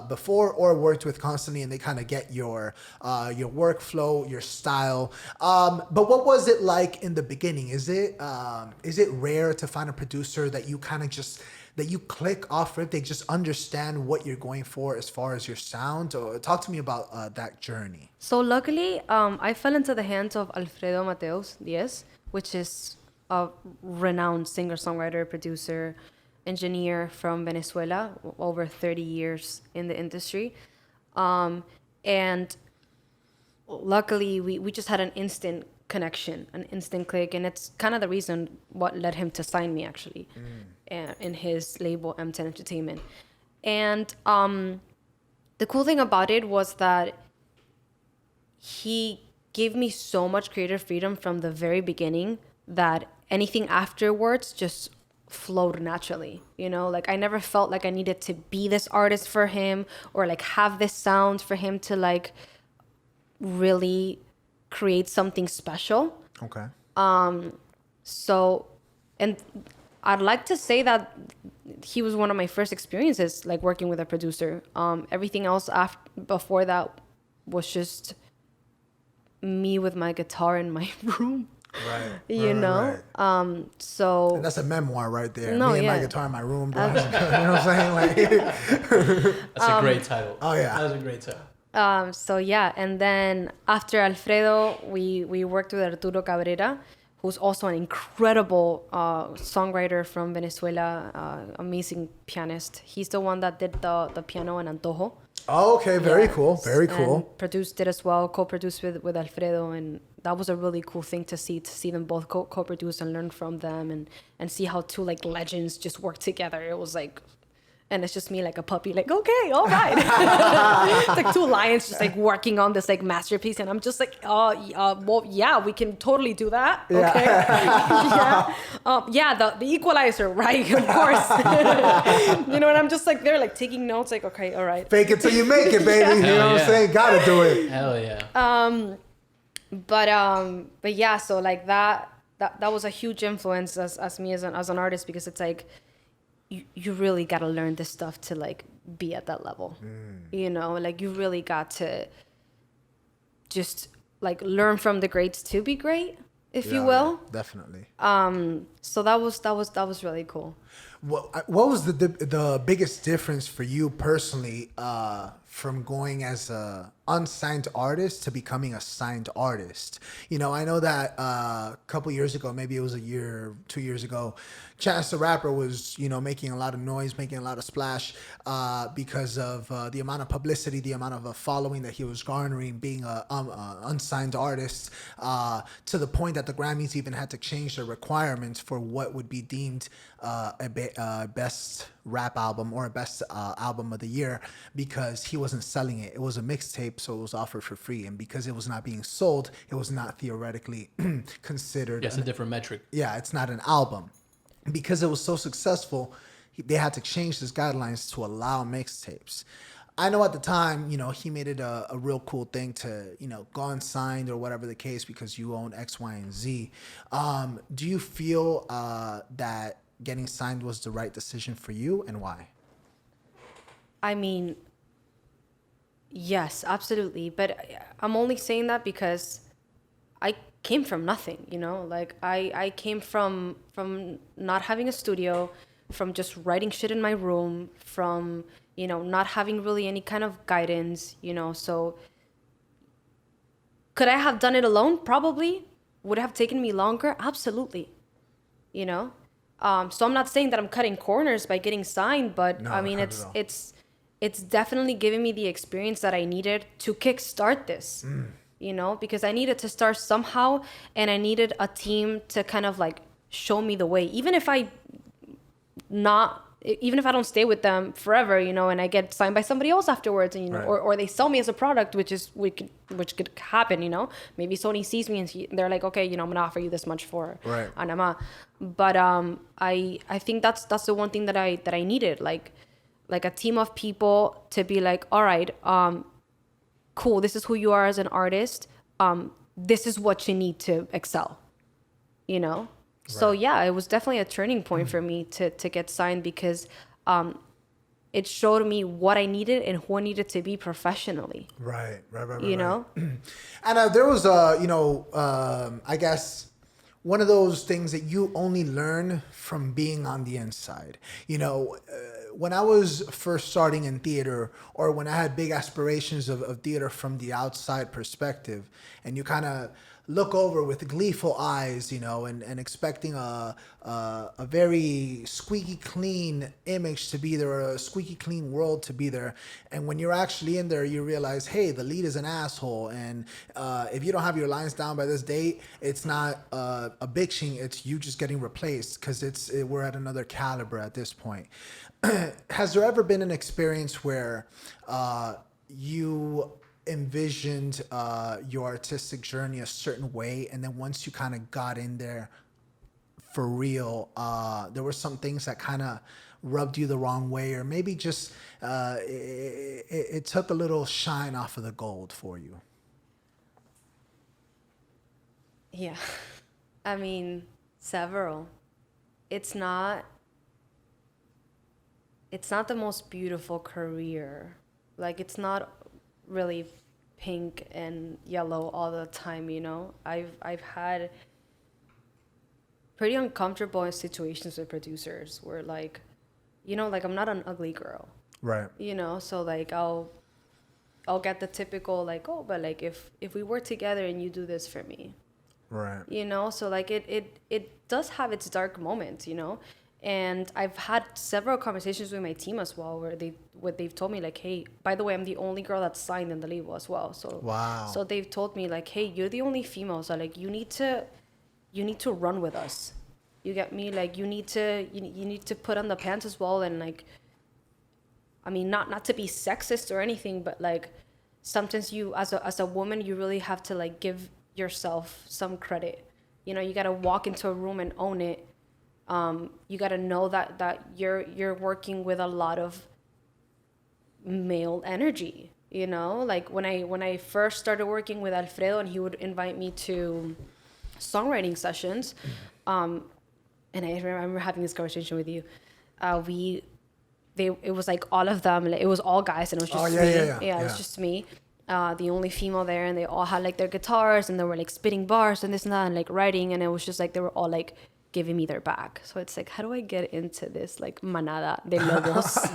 B: before or worked with constantly, and they kind of get your workflow, your style. But what was it like in the beginning? Is it rare to find a producer that you kind of just that you click off rip? They just understand what you're going for as far as your sound. Or talk to me about that journey.
A: So luckily, I fell into the hands of Alfredo Mateos Diaz, which is a renowned singer-songwriter, producer, engineer from Venezuela, over 30 years in the industry. And luckily, we just had an instant connection, an instant click, and it's kind of the reason what led him to sign me, actually, in his label, M10 Entertainment. And the cool thing about it was that he gave me so much creative freedom from the very beginning that anything afterwards just flowed naturally. You know, like I never felt like I needed to be this artist for him or like have this sound for him to like really create something special.
B: Okay.
A: So, and I'd like to say that he was one of my first experiences, like working with a producer. Everything else before that was just me with my guitar in my room.
B: Right.
A: You know? So
B: and that's a memoir right there.
A: No,
B: Me and my
A: yeah.
B: guitar in my room. Bro. You know what I'm saying? Like,
C: That's a great title.
B: Oh, yeah.
C: That was a great title.
A: so yeah, and then after Alfredo, we worked with Arturo Cabrera, who's also an incredible songwriter from Venezuela, amazing pianist. He's the one that did the piano in Antojo.
B: oh, okay. Very
A: Yeah,
B: cool. Very cool.
A: And produced it as well, co-produced with Alfredo, and that was a really cool thing to see them both co-produce and learn from them, and see how two like legends just work together. It was like, and it's just me like a puppy, like, okay, all right. It's like two lions just like working on this like masterpiece, and I'm just like, well, yeah, we can totally do that.
B: Yeah.
A: Okay. The equalizer, right? Of course. You know, and I'm just like there, like taking notes, like, okay, all right.
B: Fake it till you make it, baby.
A: Yeah.
B: You know what I'm saying? Gotta do it.
C: Hell yeah.
A: But yeah, so like that was a huge influence as me as an artist, because it's like you really got to learn this stuff to like be at that level. You know, like you really got to just like learn from the greats to be great, if you will.
B: Definitely.
A: So that was really cool.
B: What was the biggest difference for you personally from going as a unsigned artist to becoming a signed artist? You know, I know that a couple years ago, maybe it was a year, 2 years ago, Chance the Rapper was, you know, making a lot of noise, making a lot of splash because of the amount of publicity, the amount of following that he was garnering, being a unsigned artist, to the point that the Grammys even had to change their requirements for what would be deemed a best rap album or a best album of the year, because he wasn't selling it. It was a mixtape, so it was offered for free, and because it was not being sold, it was not theoretically considered.
C: Yeah, it's a different metric.
B: Yeah, it's not an album. Because it was so successful, they had to change these guidelines to allow mixtapes. I know at the time, you know, he made it a real cool thing to, you know, go unsigned or whatever the case because you own X, Y, and Z. Do you feel that getting signed was the right decision for you, and why?
A: I mean, yes, absolutely. But I'm only saying that because I came from nothing, you know? Like I came from not having a studio, from just writing shit in my room, from, you know, not having really any kind of guidance, you know? So could I have done it alone? Probably. Would it have taken me longer? Absolutely. You know? So I'm not saying that I'm cutting corners by getting signed, but
B: No,
A: I mean,
B: not at all.
A: it's definitely giving me the experience that I needed to kickstart this, you know, because I needed to start somehow, and I needed a team to kind of like show me the way, even if I don't stay with them forever, you know, and I get signed by somebody else afterwards, and you know,
B: Right.
A: or they sell me as a product, which could happen, you know. Maybe Sony sees me and they're like, okay, you know, I'm gonna offer you this much for
B: Right.
A: Anamá. But I think that's the one thing that I needed, like a team of people to be like, all right, cool, this is who you are as an artist. This is what you need to excel, you know. So yeah, it was definitely a turning point for me to get signed, because it showed me what I needed and who I needed to be professionally.
B: Right.
A: You know?
B: And there was I guess one of those things that you only learn from being on the inside. You know, when I was first starting in theater, or when I had big aspirations of theater from the outside perspective, and you kind of look over with gleeful eyes, you know, and expecting a very squeaky clean image to be there, or a squeaky clean world to be there. And when you're actually in there, you realize, hey, the lead is an asshole. And if you don't have your lines down by this date, it's not a bitching, it's you just getting replaced, because we're at another caliber at this point. Has there ever been an experience where you envisioned your artistic journey a certain way, and then once you kind of got in there for real, there were some things that kind of rubbed you the wrong way, or maybe just it took a little shine off of the gold for you?
A: Yeah. I mean, several. it's not the most beautiful career. Like, it's not really pink and yellow all the time, you know. I've had pretty uncomfortable situations with producers where, like, you know, like, I'm not an ugly girl,
B: Right.
A: you know. So like I'll get the typical like, oh, but like if we work together and you do this for me,
B: Right.
A: you know. So like it does have its dark moments, you know. And I've had several conversations with my team as well where they've told me like, hey, by the way, I'm the only girl that's signed in the label as well. So
B: Wow.
A: So they've told me like, hey, you're the only female, so like you need to run with us. You get me? Like you need to put on the pants as well. And like, I mean, not to be sexist or anything, but like sometimes you as a woman, you really have to like give yourself some credit. You know, you got to walk into a room and own it. You got to know that you're working with a lot of male energy, you know. Like when I first started working with Alfredo and he would invite me to songwriting sessions, and I remember having this conversation with you. It was like all of them, like, it was all guys and it was just me. It was just me, the only female there, and they all had like their guitars and they were like spitting bars and this and that and like writing, and it was just like they were all like giving me their back. So it's like, how do I get into this like manada de lobos? O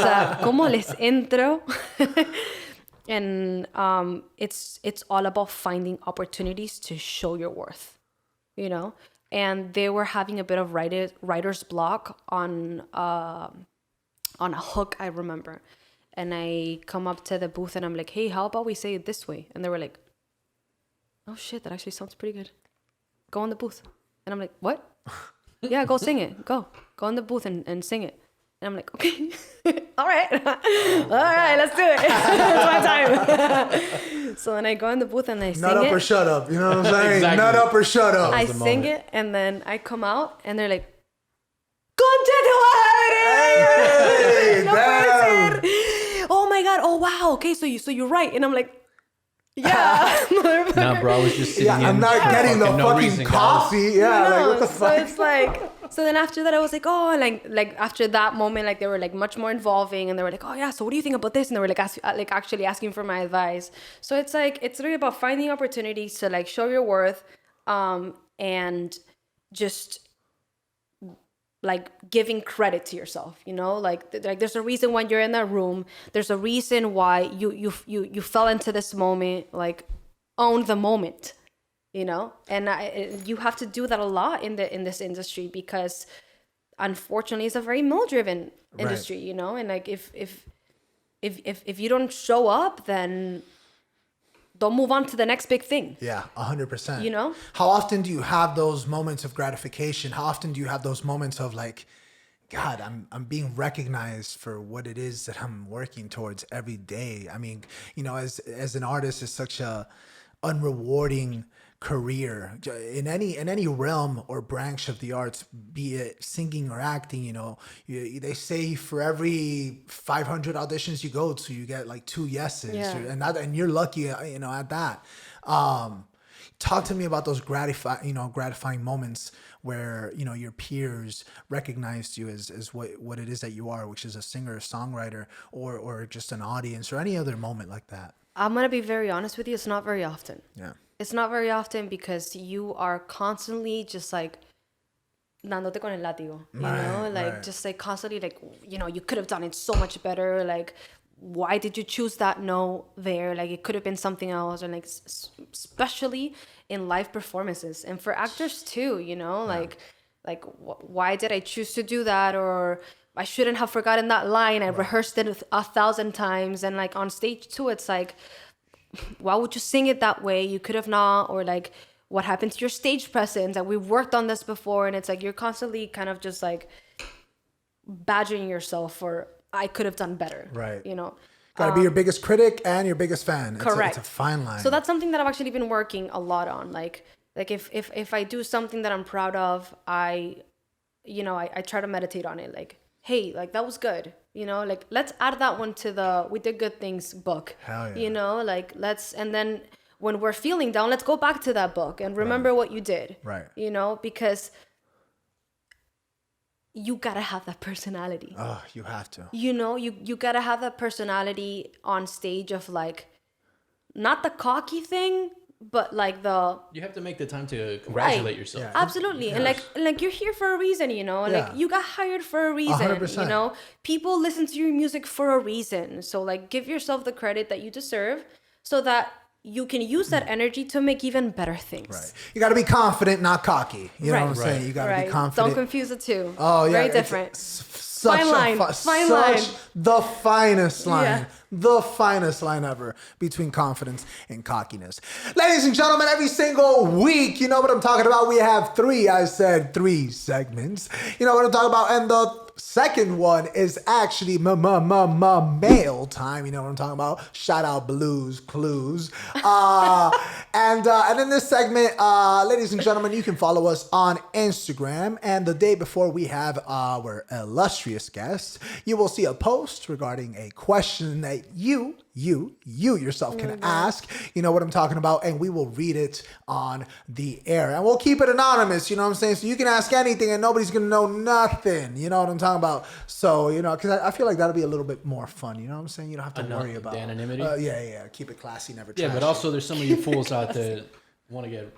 A: sea, ¿cómo les entro? And it's all about finding opportunities to show your worth, you know. And they were having a bit of writer's block on a hook, I remember. And I come up to the booth and I'm like, hey, how about we say it this way? And they were like, oh shit, that actually sounds pretty good. Go in the booth. And I'm like, what? Yeah, go sing it. Go in the booth and sing it. And I'm like, okay, all right, let's do it. It's my time. So then I go in the booth and I sing it.
B: Nut up or shut up. You know what I'm saying?
C: Exactly.
B: Nut up or shut up.
A: I sing it and then I come out and they're like, Concha tu madre! No puede ser. Oh my God. Oh wow. Okay, so you're right. And I'm like, yeah.
C: Nah, bro, I was just sitting in.
B: I'm not getting the fucking
C: reason,
B: coffee. Yeah, like what the fuck?
A: So it's like, so then after that I was like, oh, like after that moment, like they were like much more involving, and they were like, oh yeah, so what do you think about this? And they were like actually asking for my advice. So it's like, it's really about finding opportunities to like show your worth, and just like giving credit to yourself, you know, like there's a reason when you're in that room, there's a reason why you fell into this moment. Like, own the moment, you know. And you have to do that a lot in this industry, because unfortunately it's a very male driven industry, right. You know. And like if you don't show up, then don't move on to the next big thing.
B: Yeah, 100%.
A: You know?
B: How often do you have those moments of gratification? How often do you have those moments of like, God, I'm being recognized for what it is that I'm working towards every day? I mean, you know, as an artist, it's such a unrewarding career in any realm or branch of the arts, be it singing or acting. You know, they say for every 500 auditions you go to, you get like 2 yeses.
A: Yeah.
B: And you're lucky, you know, at that. Talk to me about those gratifying moments where, you know, your peers recognized you as what it is that you are, which is a singer, a songwriter, or just an audience, or any other moment like that.
A: I'm gonna be very honest with you, it's not very often.
B: Yeah.
A: It's not very often, because you are constantly just like dándote con el látigo, you know, like just like constantly like, you know, you could have done it so much better. Like, why did you choose that note there? Like, it could have been something else. And like, especially in live performances, and for actors too, you know, like why did I choose to do that? Or I shouldn't have forgotten that line. I rehearsed it 1,000 times. And like on stage too, it's like, why would you sing it that way? You could have not. Or like, what happened to your stage presence? And we've worked on this before. And it's like, you're constantly kind of just like badgering yourself for, I could have done better.
B: Right.
A: You know,
B: Got to be your biggest critic and your biggest fan.
A: Correct.
B: It's a fine line.
A: So that's something that I've actually been working a lot on. Like if I do something that I'm proud of, I try to meditate on it. Like, hey, like that was good. You know, like let's add that one to the We Did Good Things book.
B: Hell yeah.
A: You know, like and then when we're feeling down, let's go back to that book and remember what you did.
B: Right.
A: You know, because you gotta have that personality.
B: Oh, you have to.
A: You know, you gotta have that personality on stage of like, not the cocky thing, but like the
C: You have to make the time to congratulate yourself.
B: Yeah.
A: absolutely, and like you're here for a reason, you know,
B: Yeah.
A: like you got hired for a reason,
B: 100%.
A: you know. People listen to your music for a reason, so like give yourself the credit that you deserve, so that you can use that energy to make even better things.
B: Right. You got to be confident, not cocky. You know
A: Right.
B: what I'm saying? You got to be confident.
A: Don't confuse the two.
B: Oh yeah,
A: Very
B: it's
A: different.
B: Such
A: Fine line, fine
B: such
A: line.
B: the finest line,
A: Yeah.
B: the finest line ever between confidence and cockiness. Ladies and gentlemen, every single week, you know what I'm talking about. We have three segments. You know what I'm talking about, and the second one is actually mail time. You know what I'm talking about. Shout out Blues Clues. And in this segment, ladies and gentlemen, you can follow us on Instagram. And the day before we have our illustrious guest, you will see a post regarding a question that you yourself can ask. You know what I'm talking about, and we will read it on the air, and we'll keep it anonymous. You know what I'm saying? So you can ask anything, and nobody's gonna know nothing. You know what I'm talking about? So you know, because I feel like that'll be a little bit more fun. You know what I'm saying? You don't have to worry about
C: the anonymity.
B: Yeah. Keep it classy, never.
C: Yeah,
B: trash
C: but
B: it.
C: also there's some of you fools out there want to get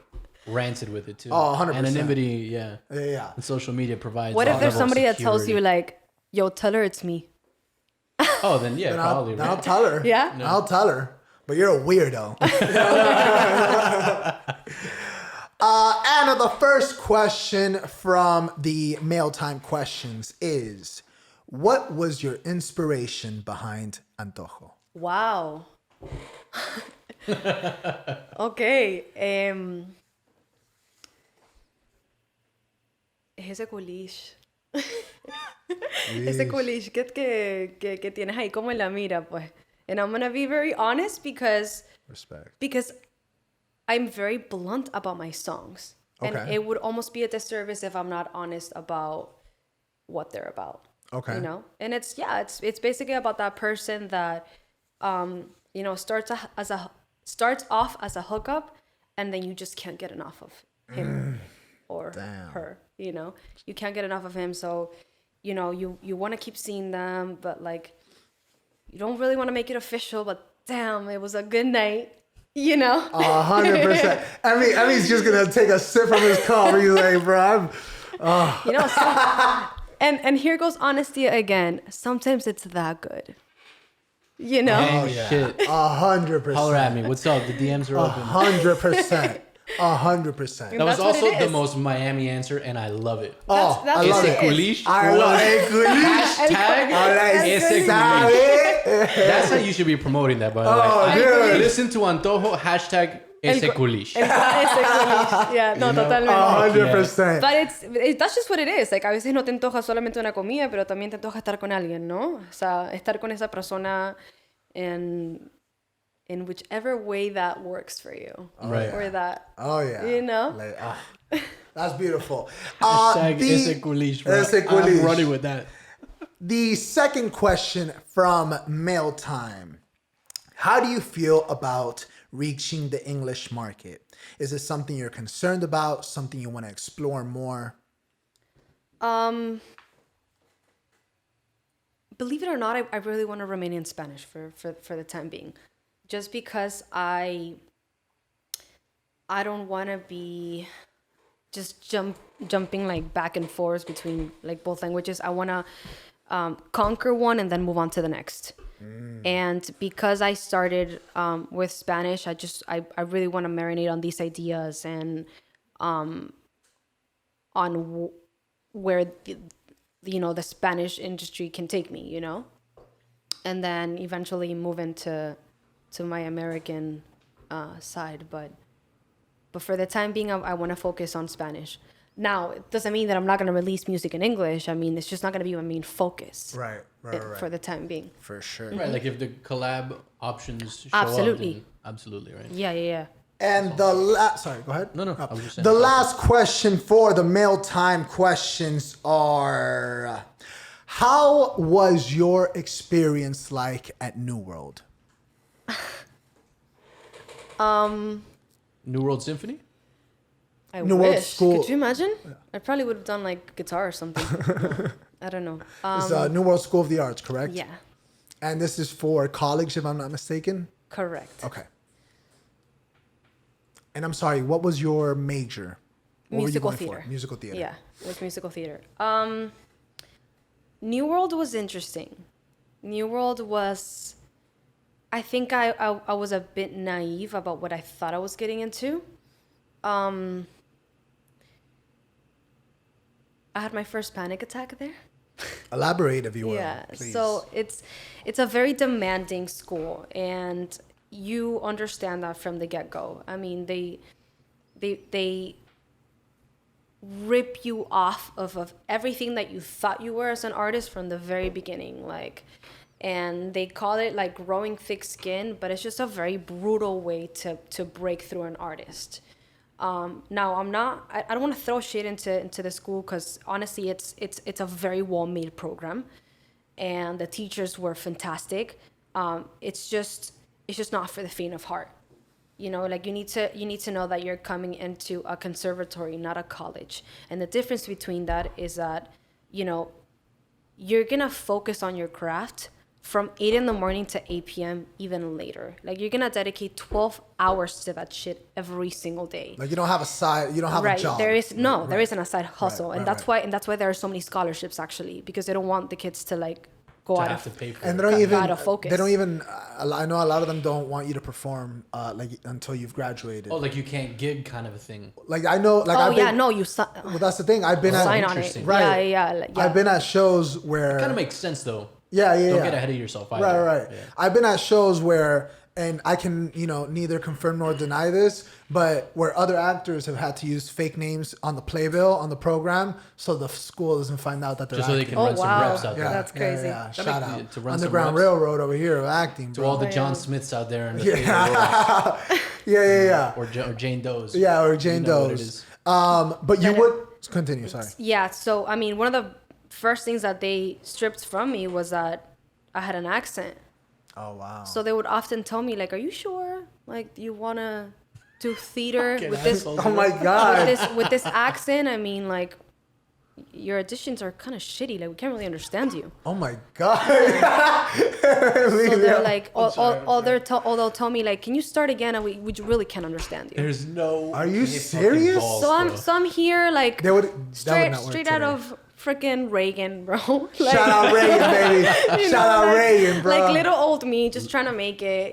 C: ranted with it too.
B: Oh, 100%.
C: Anonymity, yeah.
B: Yeah.
C: And social media provides.
A: What
C: that
A: if there's
C: level of
A: somebody that tells you
C: security.
A: like, "Yo, tell her it's me"?
C: Oh, then yeah,
B: Then
C: probably.
B: I'll
C: right?
B: tell her.
A: Yeah?
B: No. I'll tell her. But you're a weirdo. Anna, the first question from the Mail Time questions is, what was your inspiration behind Antojo?
A: Wow. Okay. Es ese culish. Ese culish que tienes ahí como en la mira, pues. And I'm gonna be very honest because
B: Respect.
A: I'm very blunt about my songs. And
B: Okay.
A: it would almost be a disservice if I'm not honest about what they're about.
B: Okay.
A: You know? And it's basically about that person that you know, starts off as a hookup, and then you just can't get enough of him or
B: Damn.
A: her, you know? You can't get enough of him, so you know, you want to keep seeing them, but like you don't really want to make it official, but damn, it was a good night. You know?
B: 100%. Emi's just going to take a sip from his cup. He's like, bro,
A: You know, and here goes honesty again. Sometimes it's that good. You know?
C: Oh, shit.
B: 100%.
C: Holler at me. What's up? The DMs are open.
B: 100%. 100%.
C: That was
A: That's what
C: also
A: it
C: the
A: is.
C: most Miami answer, and I love it.
B: Oh,
A: That's
B: I love
A: what
B: it.
A: it is.
C: Culish.
B: I love it.
C: Hashtag ese
B: Sabe.
C: culish. That's how you should be promoting that, by the way.
B: dude.
C: Listen to Antojo, hashtag ese culish.
A: Ese culish. Yeah, no, totalmente.
B: 100%.
A: But that's just what it is. Like, a veces no te antoja solamente una comida, pero también te antoja estar con alguien, ¿no? O sea, estar con esa persona in whichever way that works for you.
C: Right.
A: Or that,
B: Oh, yeah.
A: you know?
B: Like, that's beautiful.
C: Hashtag ese culish, bro.
B: Ese culish.
C: I'm running with that.
B: The second question from Mail Time. How do you feel about reaching the English market? Is it something you're concerned about? Something you want to explore more?
A: Believe it or not, I really want to remain in Spanish for the time being. Just because I don't want to be just jumping like back and forth between like both languages. I want to conquer one and then move on to the next. And because I started with Spanish, I really want to marinate on these ideas and on where the Spanish industry can take me, you know, and then eventually move into my American side. But for the time being, I want to focus on Spanish. Now, it doesn't mean that I'm not going to release music in English. I mean, it's just not going to be my main focus.
B: Right.
A: For the time being.
B: For sure.
C: Right, like if the collab options show
A: Absolutely.
C: up, then absolutely, right?
A: Yeah.
B: And the last, sorry, go ahead.
C: No, I was just saying.
B: The last question for the Mail Time questions are, how was your experience like at New World?
C: New World Symphony?
A: I
B: New World
A: wish.
B: School.
A: Could you imagine? I probably would have done like guitar or something. I don't know.
B: It's New World School of the Arts, correct?
A: Yeah,
B: And this is for college, if I'm not mistaken.
A: correct.
B: Okay. And I'm sorry, what was your major? What
A: Musical
B: were you going
A: theater.
B: for? Musical theater.
A: Yeah, it was musical theater. New World was interesting. New World was, I think I was a bit naive about what I thought I was getting into. I had my first panic attack there.
B: Elaborate, if you will.
A: Yeah,
B: Please.
A: so it's a very demanding school, and you understand that from the get-go. I mean, they rip you off of everything that you thought you were as an artist from the very beginning, like, and they call it like growing thick skin, but it's just a very brutal way to break through an artist. Now I don't want to throw shit into the school, because honestly it's a very well-made program, and the teachers were fantastic. It's just not for the faint of heart. You know, like you need to know that you're coming into a conservatory, not a college. And the difference between that is that, you know, you're gonna focus on your craft from 8 a.m. to 8 p.m. even later. Like you're gonna dedicate 12 hours to that shit every single day.
B: Like you don't have a side, you don't have a job.
A: There isn't a side
B: Right,
A: hustle, and
B: right,
A: that's why there are so many scholarships, actually, because they don't want the kids to like go
C: To
A: out
C: have
A: of
C: to pay for
B: And
C: it.
B: they don't even.
A: out of focus.
B: They don't even. I know a lot of them don't want you to perform like until you've graduated.
C: Oh, like you can't gig kind of a thing.
B: Like I know. Like I've been,
A: no, you
B: Well, that's the thing. I've been
A: sign
B: at.
A: on it.
C: Interesting.
B: Right.
A: Yeah.
B: I've been at shows where.
C: Kind of makes sense though.
B: Yeah.
C: Don't get ahead of yourself either.
B: Right.
C: Yeah.
B: I've been at shows where, and I can, neither confirm nor deny this, but where other actors have had to use fake names on the playbill, on the program, so the school doesn't find out that they're
C: Just so they
B: acting.
C: can run some
A: wow.
C: reps out there.
A: That's crazy.
B: Yeah.
C: That
B: Shout
C: makes-
B: out.
C: to run some
B: Underground
C: reps.
B: Railroad over here of acting,
C: To
B: bro.
C: all the
A: Yeah.
C: John Smiths out there in the
B: Yeah. yeah.
C: or Jane Does.
B: Yeah, or Jane
C: You know what it
B: Doe's.
C: is.
B: But you would continue, sorry.
A: Yeah, so I mean, one of the first things that they stripped from me was that I had an accent.
B: Oh wow.
A: So they would often tell me, like, "Are you sure? Like, do you wanna do theater
C: Fucking
A: with this
C: assholes.
B: Oh my god.
A: with this accent? I mean, like, your auditions are kind of shitty. Like, we can't really understand you."
B: Oh my god.
A: So they're like, they'll tell me, like, "Can you start again? And we really can't understand you."
C: There's no.
B: Are you
C: fucking
B: serious?
C: balls,
A: So I'm here, like,
B: That would not work
A: straight out
B: today.
A: of freaking Reagan, bro. Like,
B: Shout out Reagan, baby.
A: you
B: Shout
A: know,
B: out
A: like-
B: Reagan, bro.
A: Like little old me, just trying to make it,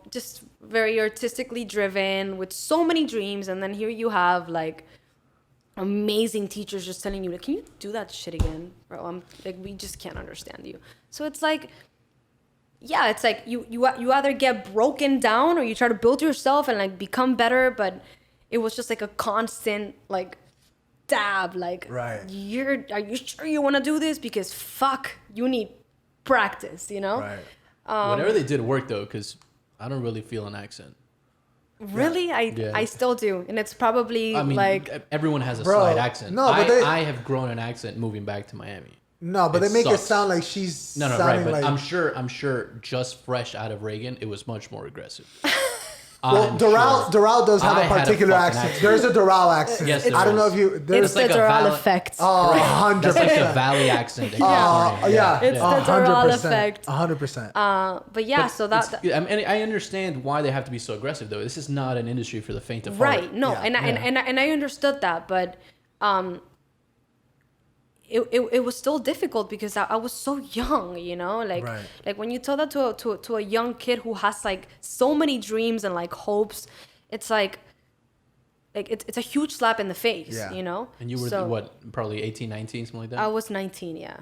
A: just very artistically driven with so many dreams. And then here you have like amazing teachers just telling you, like, "Can you do that shit again, bro? I'm like, we just can't understand you." So it's like, yeah, it's like you either get broken down or you try to build yourself and like become better. But it was just like a constant like dab, like,
B: Right.
A: are you sure you want to do this? Because fuck, you need practice,
B: Right.
C: Whatever they did worked though, because I don't really feel an accent.
A: Really?
C: Yeah.
A: I still do, and it's probably
C: I mean,
A: like,
C: everyone has a
B: Bro,
C: slight accent.
B: no, but
C: I have grown an accent moving back to Miami.
B: No, but
C: It
B: they make it
C: sucks.
B: sound like she's
C: No, right,
B: sounding
C: but
B: like.
C: I'm sure just fresh out of Reagan, it was much more aggressive.
B: Well,
C: I'm
B: Doral
C: sure.
B: does have
C: I
B: a
C: had a
B: particular
C: fucking
B: accent.
C: accent.
B: There's a Doral accent.
C: Yes,
B: I
C: there
B: don't know
C: is.
B: if you.
A: it's
B: There's
A: the
C: like a
A: Doral
C: valid-
A: effect.
B: Oh, 100%.
C: That's like the Valley accent. in
B: Oh,
C: California.
B: yeah.
A: It's the Doral effect.
B: 100%.
A: But yeah,
C: But
A: so that
C: I mean, I understand why they have to be so aggressive, though. This is not an industry for the faint of heart.
A: right, no,
B: Yeah,
A: and I understood that, but it was still difficult because I was so young, like
B: Right.
A: like when you tell that to a young kid who has like so many dreams and like hopes, it's like it's a huge slap in the face,
B: Yeah.
C: And you were,
A: So,
C: what, probably 18, 19, something like that?
A: I was 19, yeah,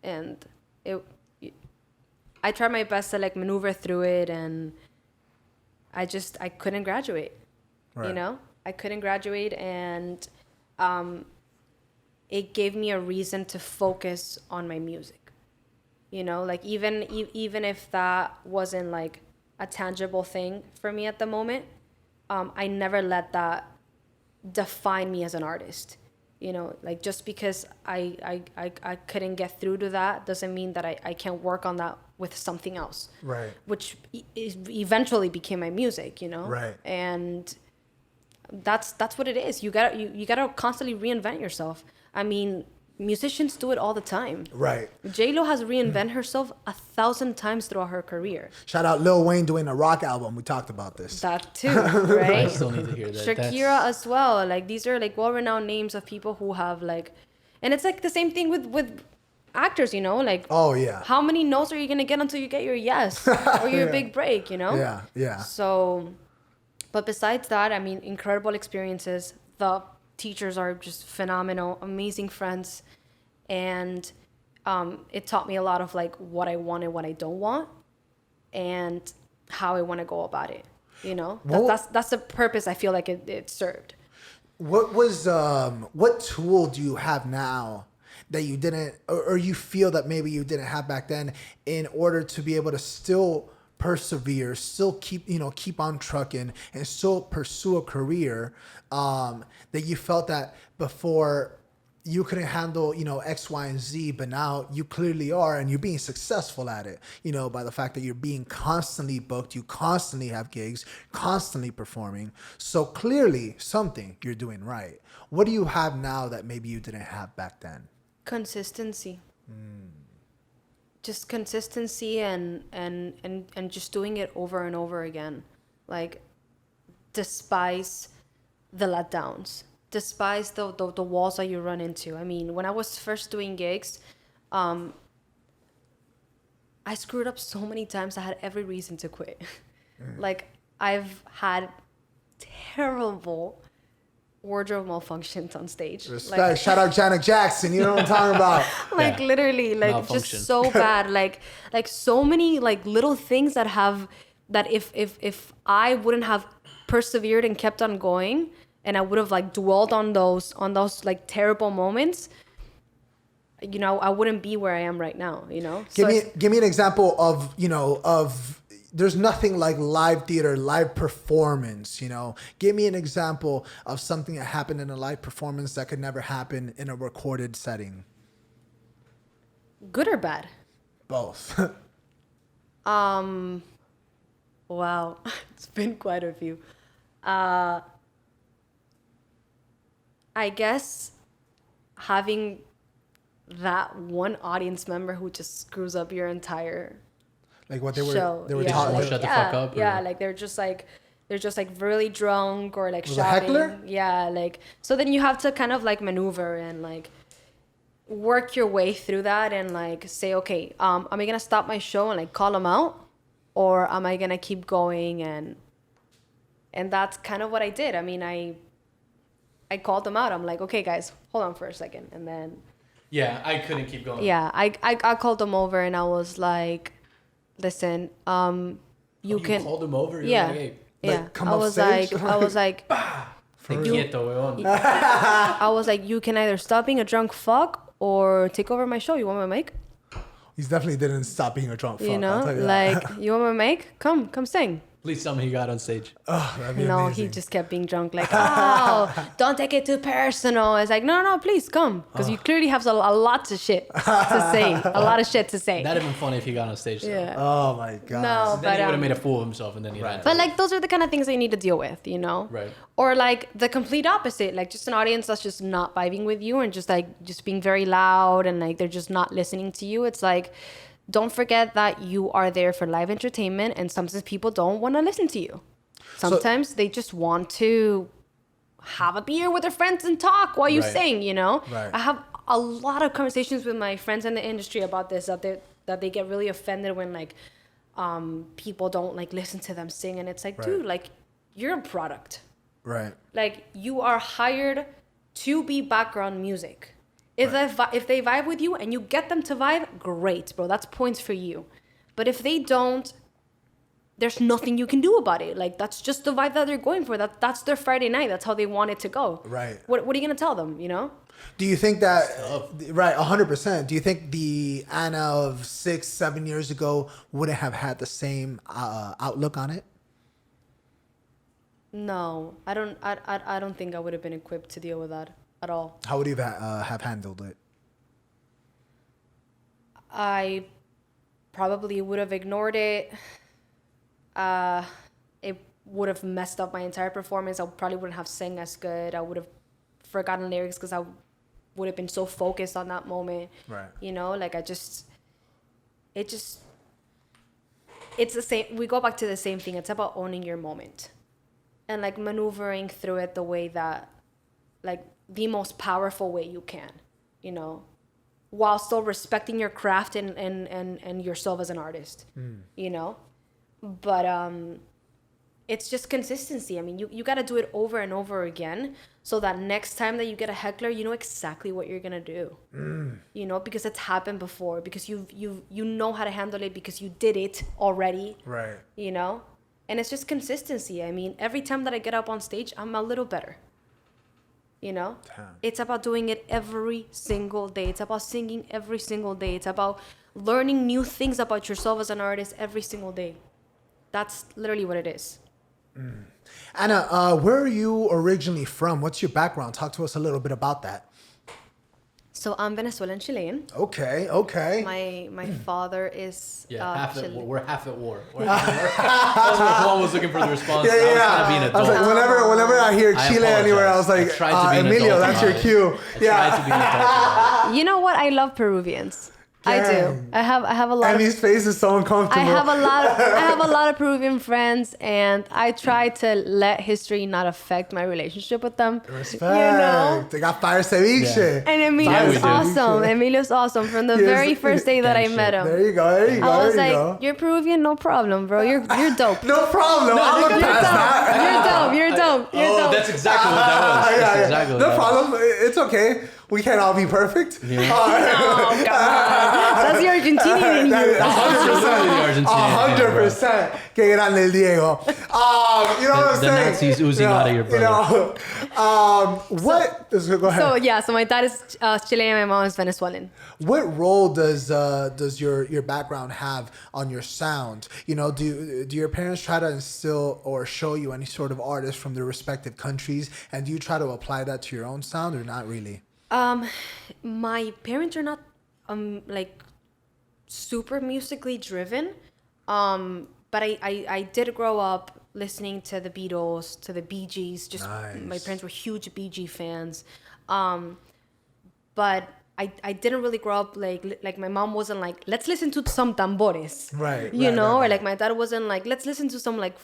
A: and I tried my best to like maneuver through it, and I couldn't graduate,
B: Right.
A: I couldn't graduate, and it gave me a reason to focus on my music, like even if that wasn't like a tangible thing for me at the moment, I never let that define me as an artist. Like just because I couldn't get through to that doesn't mean that I can't work on that with something else.
B: Right.
A: Which eventually became my music,
B: Right.
A: And that's what it is. You gotta constantly reinvent yourself. I mean, musicians do it all the time.
B: Right.
A: J-Lo has reinvented herself 1,000 times throughout her career.
B: Shout out Lil Wayne doing a rock album. We talked about this.
A: That too,
C: I
A: right?
C: still need to hear that.
A: Shakira as well. Like, these are like well-renowned names of people who have like, and it's like the same thing with actors, you know, like,
B: Oh yeah.
A: how many no's are you gonna get until you get your yes or your
B: Yeah.
A: big break, you know?
B: Yeah. Yeah.
A: So, but besides that, I mean, incredible experiences. The teachers are just phenomenal, amazing friends, and it taught me a lot of like what I want and what I don't want, and how I want to go about it. You know, that's the purpose I feel like it served.
B: What tool do you have now that you didn't, or you feel that maybe you didn't have back then, in order to be able to still persevere, still keep on trucking, and still pursue a career that you felt that before you couldn't handle, X, Y, and Z, but now you clearly are, and you're being successful at it, by the fact that you're being constantly booked, you constantly have gigs, constantly performing. So clearly something you're doing right. What do you have now that maybe you didn't have back then?
A: Consistency. Just consistency and just doing it over and over again. Like, despise the letdowns, despise the walls that you run into. I mean, when I was first doing gigs, I screwed up so many times. I had every reason to quit. Like, I've had terrible wardrobe malfunctions on stage.
B: Respect.
A: Like,
B: Shout out Janet Jackson. You know what I'm talking about.
A: like,
C: Yeah.
A: literally, like,
C: Malfunction.
A: just so bad. Like so many like little things that if I wouldn't have persevered and kept on going, and I would have like dwelled on those like terrible moments, I wouldn't be where I am right now.
B: Give me an example of there's nothing like live theater, live performance, Give me an example of something that happened in a live performance that could never happen in a recorded setting.
A: Good or bad?
B: Both.
A: Wow. It's been quite a few. I guess having that one audience member who just screws up your entire
B: Like what they
A: show.
B: were
A: Yeah,
B: talking
C: like,
B: about.
C: shut the fuck up,
A: Yeah,
C: or-
A: like they're just like really drunk or like
B: Was a
A: shouting.
B: heckler?
A: Yeah, like, so then you have to kind of like maneuver and like work your way through that and like say, okay, am I gonna stop my show and like call them out, or am I gonna keep going? And that's kind of what I did. I mean, I called them out. I'm like, okay, guys, hold on for a second, and then
C: Yeah, I couldn't keep going.
A: yeah, I called them over and I was like, listen, you can.
C: called him over? You're
A: Yeah,
C: like, hey,
A: yeah.
B: come
A: I
B: off
A: was
B: stage?
A: like,
C: te quieto, weón.
A: I was like, you can either stop being a drunk fuck or take over my show. You want my mic?
B: He definitely didn't stop being a drunk fuck. I'll tell you
A: like,
B: that.
A: you want my mic? Come sing.
C: Please tell me he got on stage.
B: Oh, that'd be
A: No,
B: amazing.
A: he just kept being drunk. Like, oh, don't take it too personal. It's like, no, please come, because you clearly have a lot of shit to say, a lot of shit to say.
C: That'd have been funny if he got on stage. Though.
A: Yeah.
B: Oh my god.
A: No,
C: Then he
A: but
C: would have made a fool of himself, and then he ran.
A: but like, those are the kind of things that you need to deal with,
C: Right.
A: Or like the complete opposite, like just an audience that's just not vibing with you and just being very loud and like they're just not listening to you. It's like, don't forget that you are there for live entertainment, and sometimes people don't want to listen to you. Sometimes they just want to have a beer with their friends and talk while you
C: Right.
A: sing,
B: Right.
A: I have a lot of conversations with my friends in the industry about this, that they get really offended when like people don't like listen to them sing, and it's like,
B: Right.
A: dude, like, you're a product.
B: Right.
A: Like, you are hired to be background music. If they vibe with you and you get them to vibe, great, bro. That's points for you. But if they don't, there's nothing you can do about it. Like, that's just the vibe that they're going for. That's their Friday night. That's how they want it to go.
B: Right.
A: What are you gonna tell them?
B: Do you think that, right, 100%, do you think the Anna of 6-7 years ago wouldn't have had the same outlook on it?
A: No, I don't think I would have been equipped to deal with that at all.
B: How would you have handled it?
A: I probably would have ignored it. It would have messed up my entire performance. I probably wouldn't have sang as good. I would have forgotten lyrics because I would have been so focused on that moment.
B: Right.
A: You know, like it's the same. We go back to the same thing. It's about owning your moment and like maneuvering through it the way that, like, the most powerful way you can, you know, while still respecting your craft and yourself as an artist, you know. But it's just consistency. I mean, you got to do it over and over again so that next time that you get a heckler, you know exactly what you're going to do, you know, because it's happened before, because you know how to handle it, because you did it already.
B: Right.
A: You know, and it's just consistency. I mean, every time that I get up on stage, I'm a little better. You know, it's about doing it every single day. It's about singing every single day. It's about learning new things about yourself as an artist every single day. That's literally what it is.
B: Anna, where are you originally from? What's your background? Talk to us a little bit about that.
A: So I'm Venezuelan Chilean.
B: Okay.
A: My father is Chilean.
C: We're half at war. That's what Juan was looking for the response.
B: Yeah.
C: I was trying to be an adult.
B: I was like, whenever I hear Chile anywhere, I was like, Emilio, that's your cue.
C: Tried to be an adult.
A: You know what? I love Peruvians. I do. I have a lot.
B: Emmy's face is so uncomfortable.
A: I have a lot of Peruvian friends, and I try to let history not affect my relationship with them.
B: Respect.
A: You know?
B: They got fire ceviche.
A: And Emilio's
C: we do.
A: awesome. Emilio's awesome from the very first day that I met him.
B: There you go.
A: I was like, "You're Peruvian, no problem, bro. You're dope.
B: No problem. I'll look past that.
A: You're dope.
C: Oh, that's exactly what that was. That's exactly what
B: no
C: that
B: problem. It's okay. We can't all be perfect.
C: Yeah.
A: No, come on. That's the Argentinian in you.
B: 100%. Que grande el Diego. You know what I'm
C: The
B: saying?
C: Nazis oozing out of your brother.
B: What? Go ahead.
A: So my dad is Chilean, my mom is Venezuelan.
B: What role does your background have on your sound? You know, do your parents try to instill or show you any sort of artists from their respective countries, and do you try to apply that to your own sound, or not really?
A: My parents are not like super musically driven, but I did grow up listening to the Beatles, to the Bee Gees. Just
B: nice.
A: My parents were huge Bee Gees fans, but I didn't really grow up like my mom wasn't like, let's listen to some tambores,
B: right?
A: You know,
B: right.
A: or like my dad wasn't like, let's listen to some like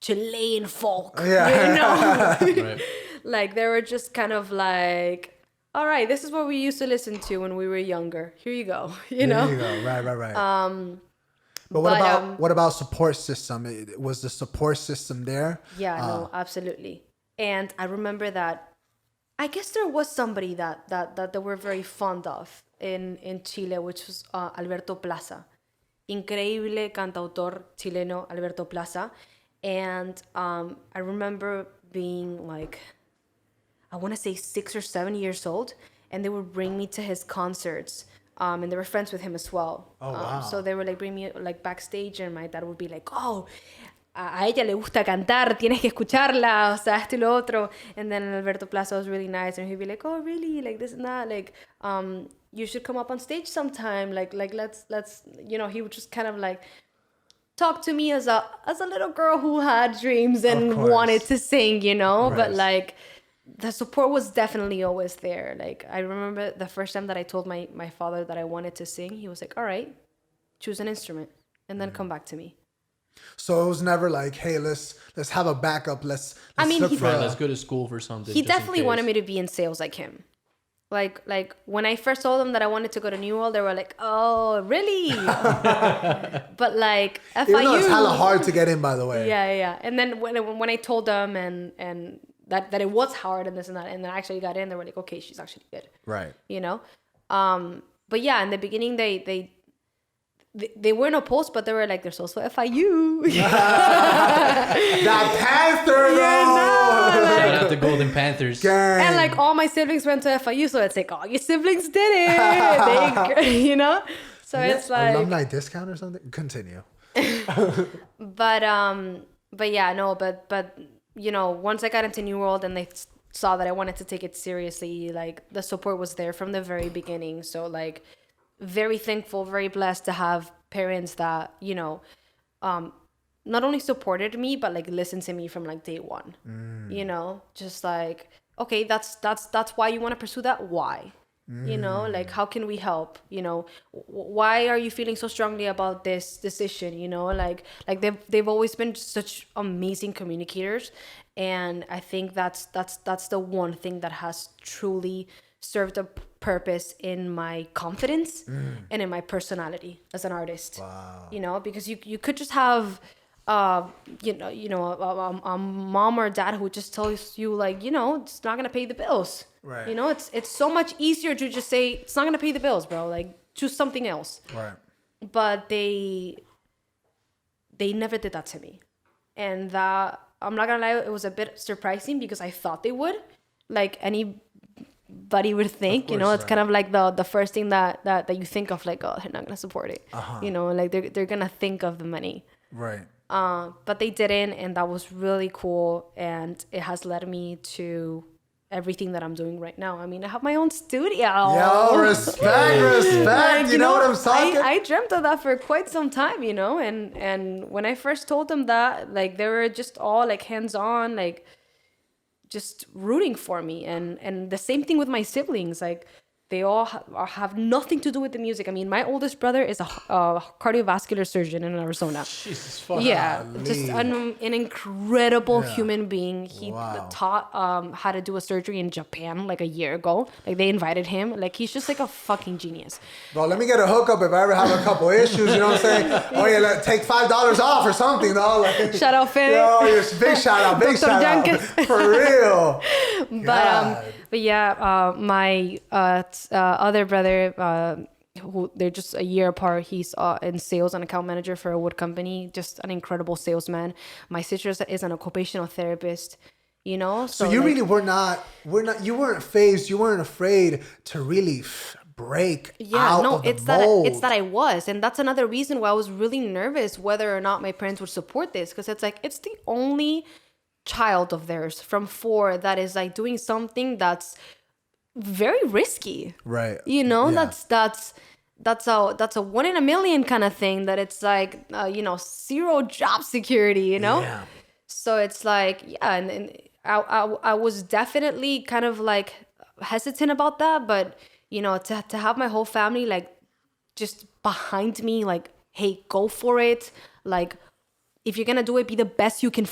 A: Chilean folk,
B: yeah.
A: You know.
C: Right.
A: Like they were just kind of like, all right, this is what we used to listen to when we were younger. Here you go, you know.
B: There you go. Right. But what about support system? Was the support system there?
A: Yeah, no, absolutely. And I remember that I guess there was somebody that they were very fond of in Chile, which was Alberto Plaza. Increíble cantautor chileno Alberto Plaza. And I remember being like, I want to say 6 or 7 years old, and they would bring me to his concerts. And they were friends with him as well.
B: Oh, wow.
A: So they would like bring me like backstage, and my dad would be like, oh, a ella le gusta cantar, tienes que escucharla, o sea, esto y lo otro. And then Alberto Plaza was really nice, and he'd be like, oh, really? Like this and that, like, you should come up on stage sometime. Like let's, you know, he would just kind of like talk to me as a little girl who had dreams and wanted to sing, you know,
B: Right.
A: but like, the support was definitely always there. Like, I remember the first time that I told my father that I wanted to sing, he was like, all right, choose an instrument and then come back to me.
B: So it was never like, hey, let's have a backup. Let's look for
C: Let's go to school for something.
A: He definitely wanted me to be in sales like him. Like when I first told them that I wanted to go to New World, they were like, oh, really? But like, FIU.
B: Even though it's hella hard to get in, by the way.
A: Yeah. And then when I told them and that it was hard and this and that, and then I actually got in, they were like, okay, she's actually good.
B: Right.
A: You know? But yeah, in the beginning, they weren't opposed, but they were like, there's also FIU.
B: That Panther, though!
C: Shout out the Golden Panthers.
B: Gang.
A: And like all my siblings went to FIU, so it's like, all your siblings did it. You know? So it's like...
B: Alumni discount or something? Continue.
A: But yeah, no, but you know, once I got into New World and they saw that I wanted to take it seriously, like the support was there from the very beginning. So like, very thankful, very blessed to have parents that, you know, not only supported me, but like listened to me from like day one. You know, just like, okay, that's why you want to pursue that. Why? You know, like, how can we help? You know, why are you feeling so strongly about this decision? You know, like they've always been such amazing communicators, and I think that's the one thing that has truly served a purpose in my confidence and in my personality as an artist.
B: Wow.
A: You know, because you could just have a mom or dad who just tells you, like, you know, it's not gonna pay the bills.
B: Right.
A: You know, it's so much easier to just say it's not gonna pay the bills, bro. Like, choose something else.
B: Right.
A: But they never did that to me, and that, I'm not gonna lie, it was a bit surprising because I thought they would, like anybody would think. You know, it's kind of like the first thing that you think of, like, oh, they're not gonna support it. You know, like they're gonna think of the money.
B: Right.
A: But they didn't, and that was really cool, and it has led me to everything that I'm doing right now. I mean, I have my own studio.
B: Yo, respect.
A: Like,
B: you know what I'm talking?
A: I dreamt of that for quite some time, you know, and when I first told them that, like, they were just all like hands-on, like just rooting for me, and the same thing with my siblings. Like, they all have nothing to do with the music. I mean, my oldest brother is a cardiovascular surgeon in Arizona.
C: Jesus fuck.
A: Yeah, just an incredible human being. He
B: Wow.
A: taught how to do a surgery in Japan like a year ago. Like, they invited him. Like, he's just like a fucking genius.
B: Bro, let me get a hookup if I ever have a couple issues. You know what I'm saying? Oh yeah, take $5 off or something, though. Like,
A: Shout out, Finn.
B: yo, big shout out, big
A: Dr.
B: shout
A: Jenkins.
B: out, for real.
A: But yeah, my other brother, who they're just a year apart. He's in sales and account manager for a wood company. Just an incredible salesman. My sister is an occupational therapist. You know,
B: So you, like, really you weren't phased. You weren't afraid to really break out of the mold.
A: It's that I was, and that's another reason why I was really nervous whether or not my parents would support this, because it's like, it's the only child of theirs from 4 that is like doing something that's very risky,
B: right?
A: You know,
B: Yeah.
A: that's a 1 in a million kind of thing, that it's like, you know, 0 job security, you know.
B: Yeah.
A: So it's like, yeah, and I was definitely kind of like hesitant about that, but you know, to have my whole family like just behind me, like, hey, go for it, like, if you're gonna do it, be the best you can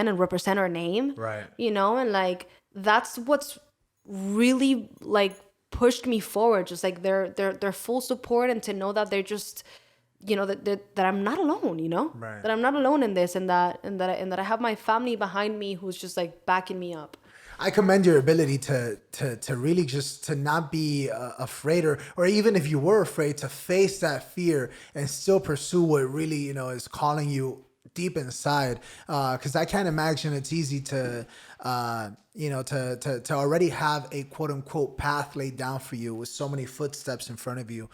A: and represent our name.
B: Right.
A: You know, and like, that's what's really like pushed me forward. Just like their full support, and to know that they're just, you know, that I'm not alone, you know?
B: Right.
A: That I'm not alone in this, and that I have my family behind me who's just like backing me up.
B: I commend your ability to really just to not be afraid, or even if you were afraid, to face that fear and still pursue what really, you know, is calling you deep inside. Because I can't imagine it's easy to, you know, to already have a quote unquote path laid down for you with so many footsteps in front of you,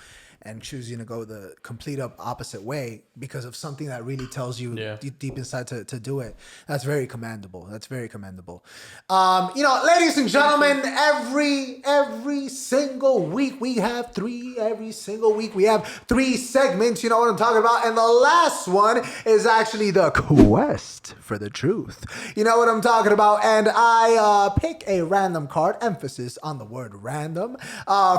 B: and choosing to go the complete opposite way because of something that really tells you deep inside to do it. That's very commendable. That's very commendable. You know, ladies and gentlemen, every single week we have 3. Every single week we have 3 segments. You know what I'm talking about? And the last one is actually the quest for the truth. You know what I'm talking about? And I pick a random card, emphasis on the word random,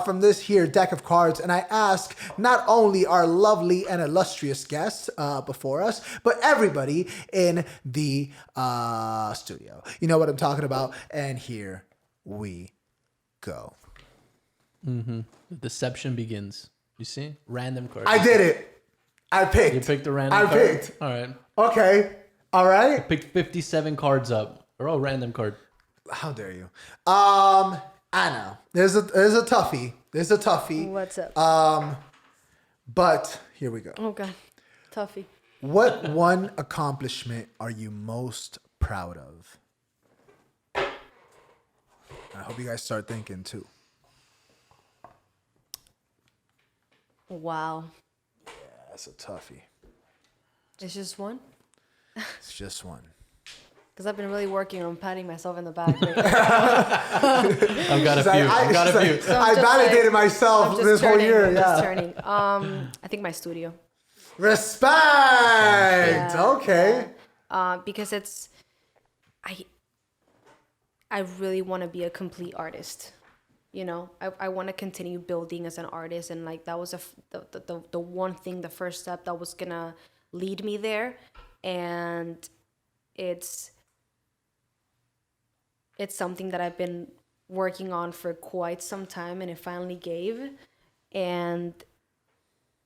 B: from this here deck of cards, and I ask not only our lovely and illustrious guests before us, but everybody in the studio. You know what I'm talking about? And here we go.
C: Mm-hmm. The deception begins. You see? Random card.
B: I did it. I picked.
C: You picked a random
B: I
C: card?
B: picked.
C: All right.
B: Okay. All right.
C: Picked 57 cards up. They're all random card.
B: How dare you? Anna, there's a toughie. There's a toughie.
A: What's up?
B: But here we go.
A: Okay, toughie.
B: What one accomplishment are you most proud of? I hope you guys start thinking too.
A: Wow.
B: Yeah, that's a toughie.
A: It's just one?
B: It's just one.
A: Because I've been really working on patting myself in the back. Right
C: I've got a few. I've got a few.
A: So
B: I validated myself this whole year.
A: I'm
B: Yeah.
A: just turning. I think my studio.
B: Respect.
A: Yeah.
B: Okay.
A: Because I really want to be a complete artist. You know, I want to continue building as an artist, and like that was the one thing, the first step that was gonna lead me there, and it's something that I've been working on for quite some time, and it finally gave, and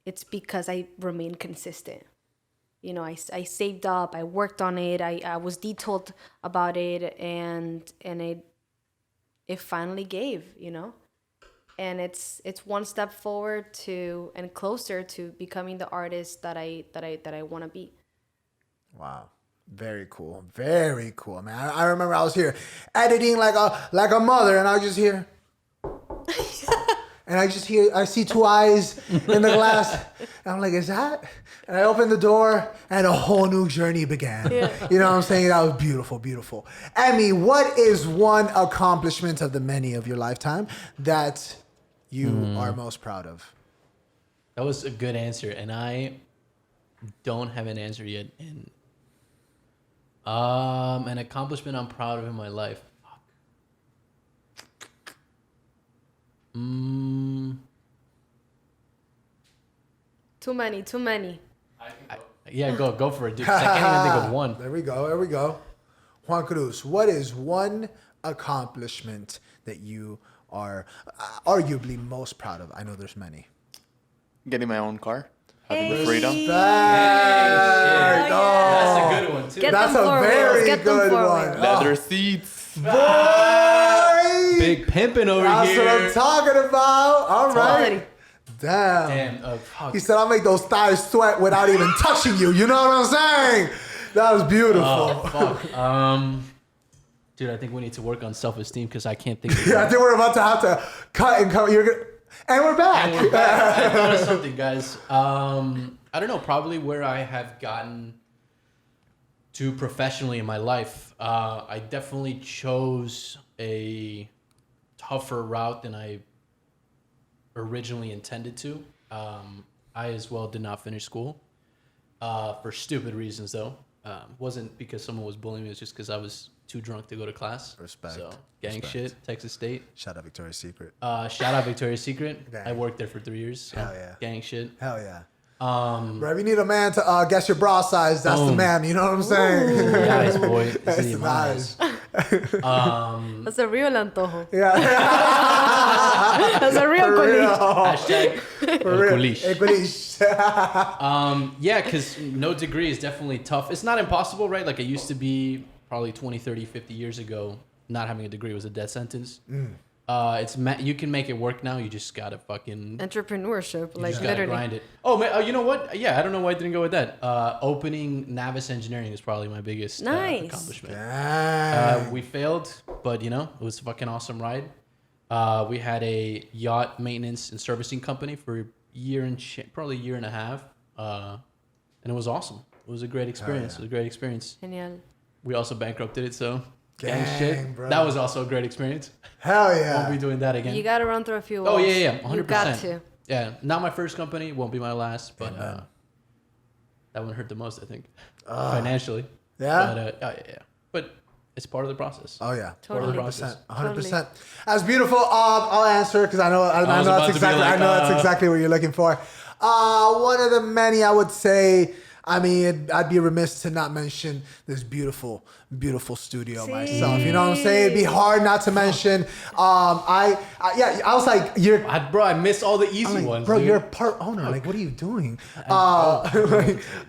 A: it's because I remained consistent. You know, I saved up, I worked on it, I was detailed about it, and it finally gave, you know? And it's one step forward to and closer to becoming the artist that I want to be.
B: Wow. Very cool. Very cool, man. I remember I was here editing like a mother, and I just hear and I see two eyes in the glass, and I'm like, is that? And I opened the door, and a whole new journey began. Yeah. You know what I'm saying? That was beautiful, beautiful. Emi, what is one accomplishment of the many of your lifetime that you are most proud of?
C: That was a good answer, and I don't have an answer yet. And an accomplishment I'm proud of in my life.
A: Too many.
C: Yeah, go for it, dude. 'Cause I can't even think of one.
B: There we go. Juan Cruz, what is one accomplishment that you are arguably most proud of? I know there's many.
D: Getting my own car. Having the freedom.
B: There you go.
C: That's a good one, too.
B: That's a very good one.
D: Leather seats.
B: Boy!
C: Big pimping over
B: That's
C: here.
B: what I'm talking about. All right. Damn. He said, I'll make those thighs sweat without even touching you. You know what I'm saying? That was beautiful.
C: Oh, fuck. Dude, I think we need to work on self-esteem because I can't think of it.
B: I think we're about to have to cut and cover. And we're back.
C: I thought of something, guys. I don't know, probably where I have gotten to professionally in my life. I definitely chose a tougher route than I originally intended to. I as well did not finish school for stupid reasons, though. Wasn't because someone was bullying me. It was just because I was too drunk to go to class.
B: Respect.
C: So gang
B: Respect.
C: shit, Texas State.
B: Shout out Victoria's Secret.
C: Shout out Victoria's Secret.
B: Gang.
C: I worked there for 3 years. So
B: Hell yeah.
C: Gang shit.
B: Hell yeah. Bro, if you need a man to guess your bra size, that's the man. You know what I'm saying?
C: Nice, boy.
B: That's
C: Sí,
B: nice.
A: That's a real antojo.
B: Yeah.
A: That's a real coliche.
C: Hashtag
B: For real.
C: culish.
B: El culish.
C: Yeah, because no degree is definitely tough. It's not impossible, right? Like it used to be probably 20, 30, 50 years ago. Not having a degree was a death sentence. You can make it work now. You just gotta fucking
A: Entrepreneurship, like
C: gotta
A: literally.
C: grind it. Oh, man, you know what? Yeah, I don't know why I didn't go with that. Opening Navis Engineering is probably my biggest
A: Nice.
C: accomplishment. We failed, but it was a fucking awesome ride. We had a yacht maintenance and servicing company for a year and probably a year and a half, and it was awesome. It was a great experience.
B: yeah.
C: It was a great experience.
A: Genial.
C: We also bankrupted it, so gang
B: Dang,
C: shit.
B: bro.
C: That was also a great experience.
B: Hell yeah.
C: Won't be doing that again.
A: You gotta run through a few walls.
C: Oh yeah, 100%.
A: You got to.
C: Yeah, not my first company, won't be my last, but that one hurt the most, I think, financially.
B: Yeah?
C: But, yeah. But it's part of the process.
B: Oh yeah,
A: Totally.
B: 100%.
A: Totally.
B: 100%. That's beautiful. I'll answer because I know that's exactly what you're looking for. One of the many, I would say. I mean, I'd be remiss to not mention this beautiful, beautiful studio myself. You know what I'm saying? It'd be hard not to mention. I was like,
C: I miss all the easy ones,
B: bro,
C: dude.
B: you're a part owner. Like, what are you doing? I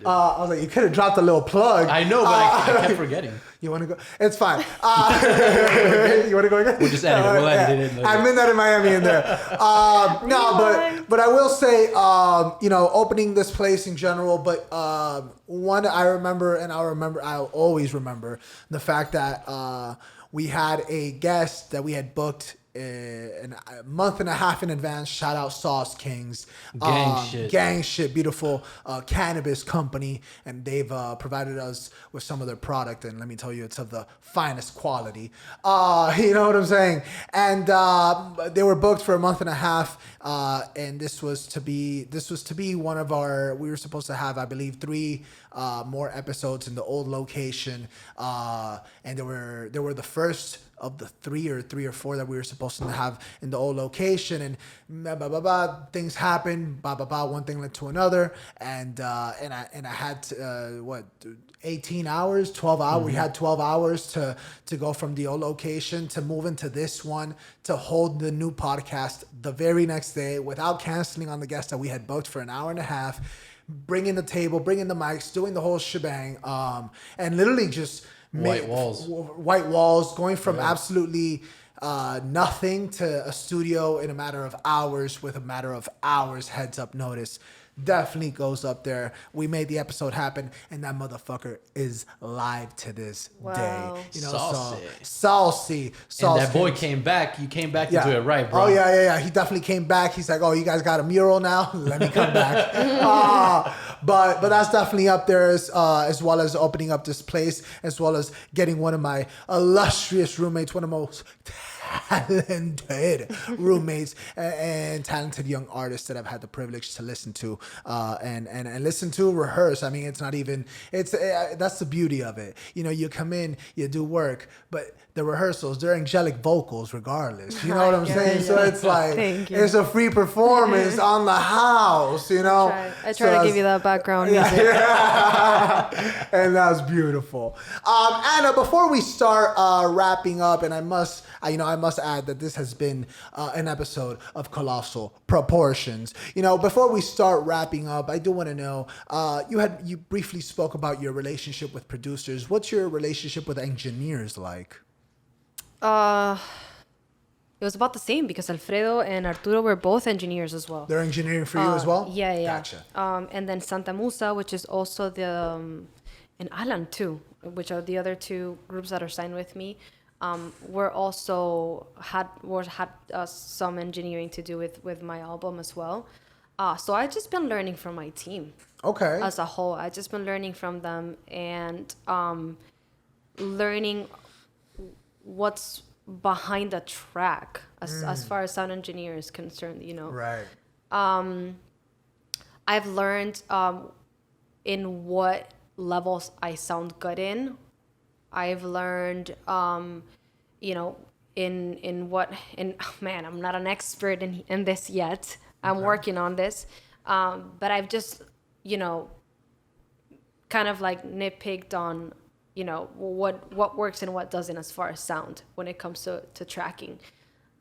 B: was like, you could have dropped a little plug.
C: I know, but I kept forgetting.
B: You want to go? It's fine. You want to go again?
C: We'll just edit it. We'll edit it in later.
B: I'm Midnight in Miami in there. But I will say, opening this place in general, but one I remember, and I'll always remember the fact that we had a guest that we had booked a month and a half in advance. Shout out Sauce Kings.
C: Gang shit.
B: Beautiful cannabis company. And they've provided us with some of their product. And let me tell you, it's of the finest quality. You know what I'm saying? And they were booked for a month and a half. And this was to be one of we were supposed to have, I believe, 3 more episodes in the old location. And they were the first of the 3 or 4 that we were supposed to have in the old location, and things happened. One thing led to another, and I had to, 18 hours, 12 hours. We had 12 hours to go from the old location to move into this one, to hold the new podcast the very next day without canceling on the guests that we had booked for an hour and a half, bringing the table, bringing the mics, doing the whole shebang, and literally just
C: White
B: walls, going from absolutely nothing to a studio in a matter of hours, with a matter of hours heads up notice. Definitely goes up there. We made the episode happen, and that motherfucker is live to this day. You know, saucy.
C: And that boy came back. You came back to do it right, bro.
B: Oh yeah. He definitely came back. He's like, "Oh, you guys got a mural now? Let me come back." But that's definitely up there, as well as opening up this place, as well as getting one of my illustrious roommates, one of the most talented roommates and talented young artists that I've had the privilege to listen to and listen to rehearse. I mean, it's not even, that's the beauty of it. You know, you come in, you do work, but the rehearsals, they're angelic vocals regardless. You know what I'm saying? So it's like, it's a free performance on the house, you know?
A: I try to give you that background music.
B: Yeah. And that's beautiful. Anna, before we start wrapping up, and I must add that this has been an episode of colossal proportions. You know, before we start wrapping up, I do want to know, you briefly spoke about your relationship with producers. What's your relationship with engineers like?
A: It was about the same, because Alfredo and Arturo were both engineers as well.
B: They're engineering for you as well?
A: Yeah.
B: Gotcha.
A: And then Santa Musa, which is also and Alan too, which are the other 2 groups that are signed with me. Were also had some engineering to do with my album as well. So I've just been learning from my team.
B: Okay.
A: As a whole, I've just been learning from them, and learning what's behind the track as far as sound engineer is concerned. You know.
B: Right.
A: I've learned in what levels I sound good in. I've learned, man, I'm not an expert in this yet. I'm working on this. But I've just, kind of like nitpicked on, what works and what doesn't as far as sound when it comes to tracking.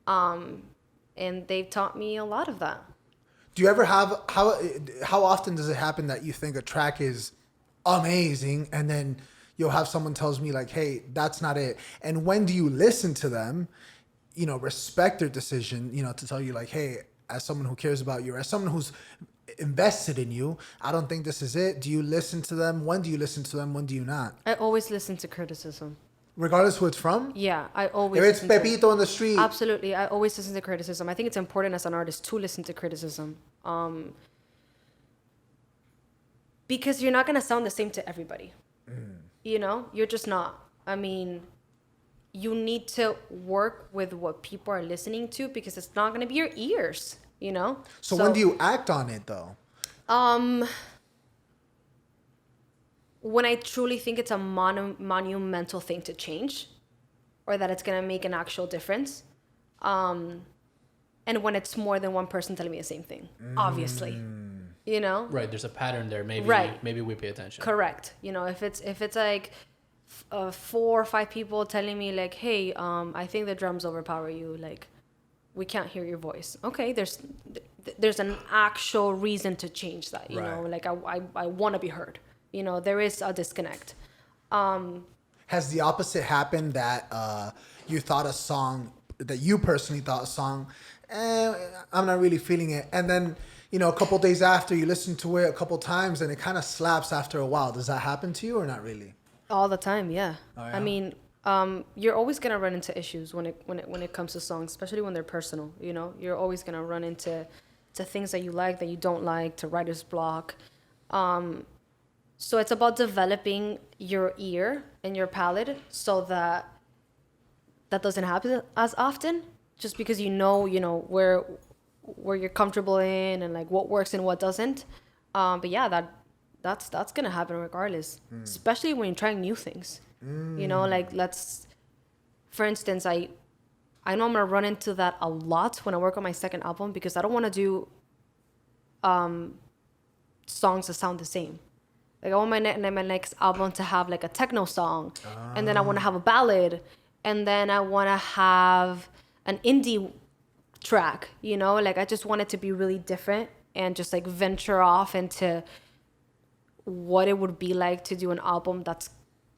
A: And they've taught me a lot of that.
B: Do you ever have, how often does it happen that you think a track is amazing and then you'll have someone tells me like, hey, that's not it. And when do you listen to them, respect their decision, to tell you like, hey, as someone who cares about you, as someone who's invested in you, I don't think this is it. Do you listen to them? When do you listen to them? When do you not?
A: I always listen to criticism.
B: Regardless who it's from?
A: Yeah, I always
B: If it's Pepito on the street.
A: Absolutely. I always listen to criticism. I think it's important as an artist to listen to criticism. Because you're not going to sound the same to everybody. You're just not. I mean, you need to work with what people are listening to, because it's not going to be your ears, So
B: when do you act on it though?
A: When I truly think it's a monumental thing to change, or that it's going to make an actual difference. And when it's more than one person telling me the same thing, obviously.
C: Right, there's a pattern there. Maybe we pay attention.
A: Correct. If it's like 4 or 5 people telling me like, hey, I think the drums overpower you, like we can't hear your voice. Okay, there's an actual reason to change that. Like I want to be heard. There is a disconnect.
B: Has the opposite happened, that you thought a song, that you personally thought a song, I'm not really feeling it, and then a couple days after you listen to it a couple times and it kind of slaps after a while? Does that happen to you or not really?
A: All the time, yeah.
B: Oh, yeah?
A: I mean, you're always gonna run into issues when it comes to songs, especially when they're personal. You know, you're always gonna run into things that you like, that you don't like, to writer's block. So it's about developing your ear and your palate so that doesn't happen as often, just because you know where you're comfortable in and like what works and what doesn't. But yeah, that's gonna happen regardless, especially when you're trying new things. You know, like for instance, I know I'm gonna run into that a lot when I work on my second album, because I don't want to do songs that sound the same. Like I want my next album to have like a techno song, and then I want to have a ballad, and then I want to have an indie track. You know, like I just want it to be really different and just like venture off into what it would be like to do an album that's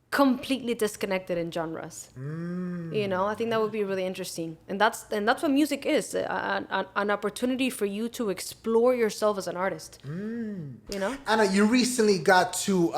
A: completely disconnected in genres. You know, I think that would be really interesting, and that's what music is, an opportunity for you to explore yourself as an artist. You know,
B: Anna, you recently got to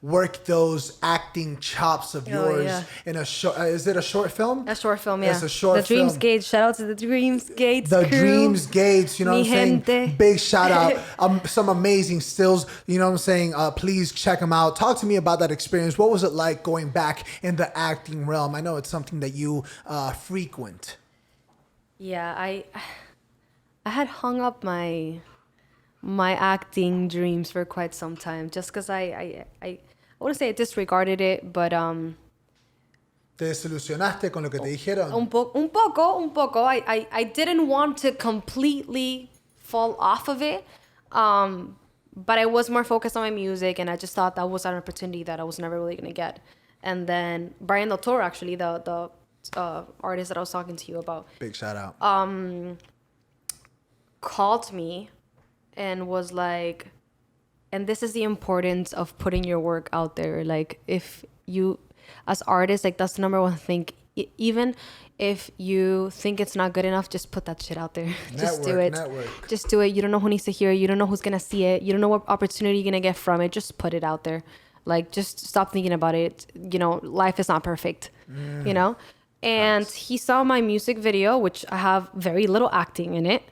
B: work those acting chops of yours in a short. Is it a short film?
A: A short film, yeah.
B: It's a short
A: the Dreams
B: film.
A: Gates. Shout out to the Dreams Gates.
B: The
A: crew.
B: Dreams Gates, you know what I'm
A: Mi
B: saying?
A: gente.
B: Big shout out. Some amazing stills, you know what I'm saying? Please check them out. Talk to me about that experience. What was it like going back in the acting realm? I know it's something that you frequent.
A: Yeah, I had hung up my acting dreams for quite some time, just because I wouldn't say I disregarded it, but
B: ¿Te desilusionaste con lo que te dijeron?
A: un poco. I didn't want to completely fall off of it, but I was more focused on my music, and I just thought that was an opportunity that I was never really gonna get. And then Brian Del Toro, actually, the artist that I was talking to you about,
B: Big shout out.
A: called me and was like, and this is the importance of putting your work out there. Like, if you, as artists, like that's the number one thing. Even if you think it's not good enough, just put that shit out there. Just do it. Just do it. You don't know who needs to hear it. You don't know who's gonna see it. You don't know what opportunity you're gonna get from it. Just put it out there. Like, just stop thinking about it. You know, life is not perfect. You know? And he saw my music video, which I have very little acting in it.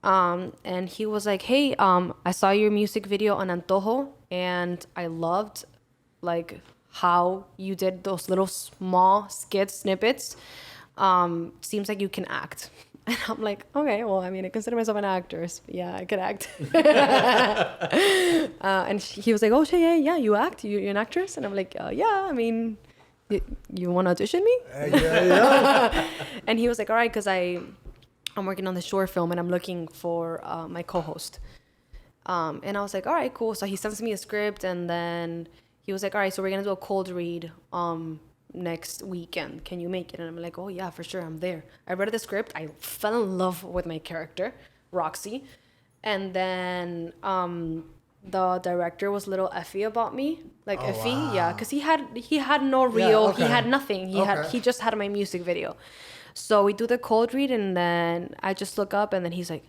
A: And he was like, hey, I saw your music video on Antojo, and I loved like how you did those little small skits, snippets. Seems like you can act. And I'm like, okay, well, I mean, I consider myself an actor. So yeah, I can act. And he was like, oh, yeah, you act? You're an actress? And I'm like, yeah, I mean, you want to audition me?
B: Yeah.
A: And he was like, all right, because I'm working on the short film and I'm looking for my co-host. And I was like, all right, cool. So he sends me a script, and then he was like, all right, so we're going to do a cold read next weekend. Can you make it? And I'm like, oh yeah, for sure, I'm there. I read the script. I fell in love with my character, Roxy. And then the director was little effy about me. Like, effy, wow. Yeah, because he had no reel, he had nothing. He just had my music video. So we do the cold read, and then I just look up, and then he's like,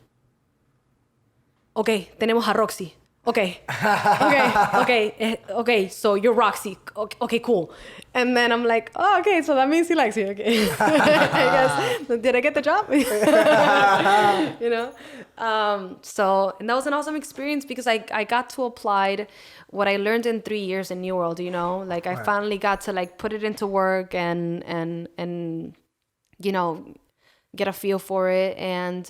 A: okay, tenemos a Roxy. Okay, so you're Roxy. Okay, cool. And then I'm like, oh, okay, so that means he likes you. Okay. I guess, did I get the job? You know? So, and that was an awesome experience, because I got to apply what I learned in 3 years in New World, you know? Like, I finally got to, like, put it into work and you know, get a feel for it. And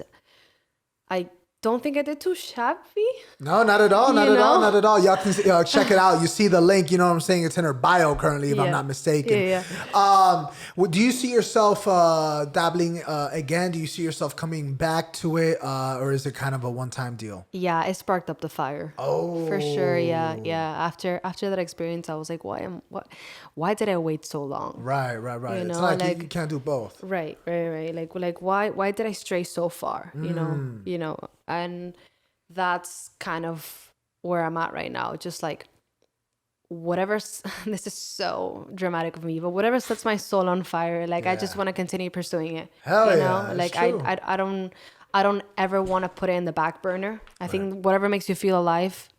A: I don't think I did too shabby.
B: No, not at all. Not at all. Y'all can check it out. You see the link. You know what I'm saying? It's in her bio currently, if I'm not mistaken.
A: Yeah.
B: Do you see yourself dabbling again? Do you see yourself coming back to it? Or is it kind of a one-time deal?
A: Yeah, it sparked up the fire.
B: Oh.
A: For sure, yeah. After that experience, I was like, why did I wait so long?
B: Right.
A: You
B: It's
A: know,
B: like you can't do both.
A: Right. Like why did I stray so far? You know, and that's kind of where I'm at right now. Just like whatever, this is so dramatic of me, but whatever sets my soul on fire, like I just want to continue pursuing it.
B: Hell
A: you
B: yeah,
A: know, like
B: true.
A: I don't ever want to put it in the back burner. I think whatever makes you feel alive,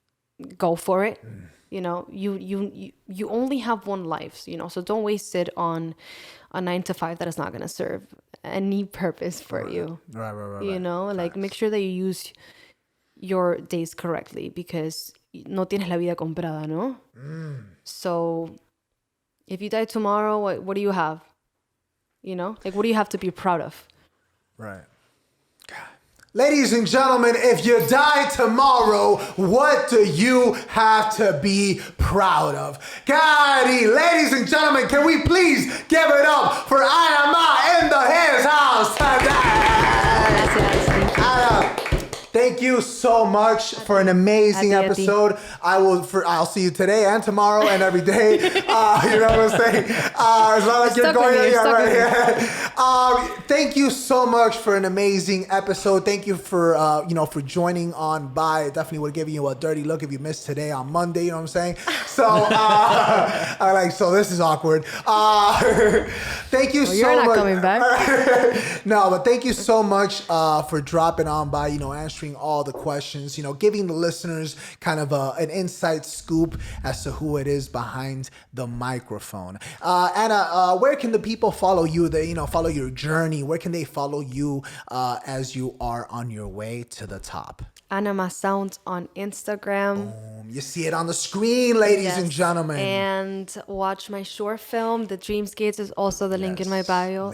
A: go for it. You know, you only have one life, you know, so don't waste it on a 9 to 5 that is not going to serve any purpose for you.
B: Right.
A: You know, like make sure that you use your days correctly, because no tienes la vida comprada, no? So if you die tomorrow, what do you have? You know, like what do you have to be proud of?
B: Right. Ladies and gentlemen, if you die tomorrow, what do you have to be proud of? Gotti, ladies and gentlemen, can we please give it up for Anamá in his house today? Ana, thank you so much for an amazing episode. I'll see you today and tomorrow and every day. You know what I'm saying? It's not like you're going right. Thank you so much for an amazing episode. Thank you for for joining on by. Definitely would have given you a dirty look if you missed today on Monday. You know what I'm saying? So so this is awkward. Thank you so much.
A: You're not coming back.
B: No, but thank you so much for dropping on by. Answering all the questions. Giving the listeners kind of an inside scoop as to who it is behind the microphone. Anna, where can the people follow you? Follow your journey. Where can they follow you as you are on your way to the top?
A: Anamá Sounds on Instagram.
B: Boom. You see it on the screen, ladies and gentlemen.
A: And watch my short film, The Dreamscapes, is also the link in my bio.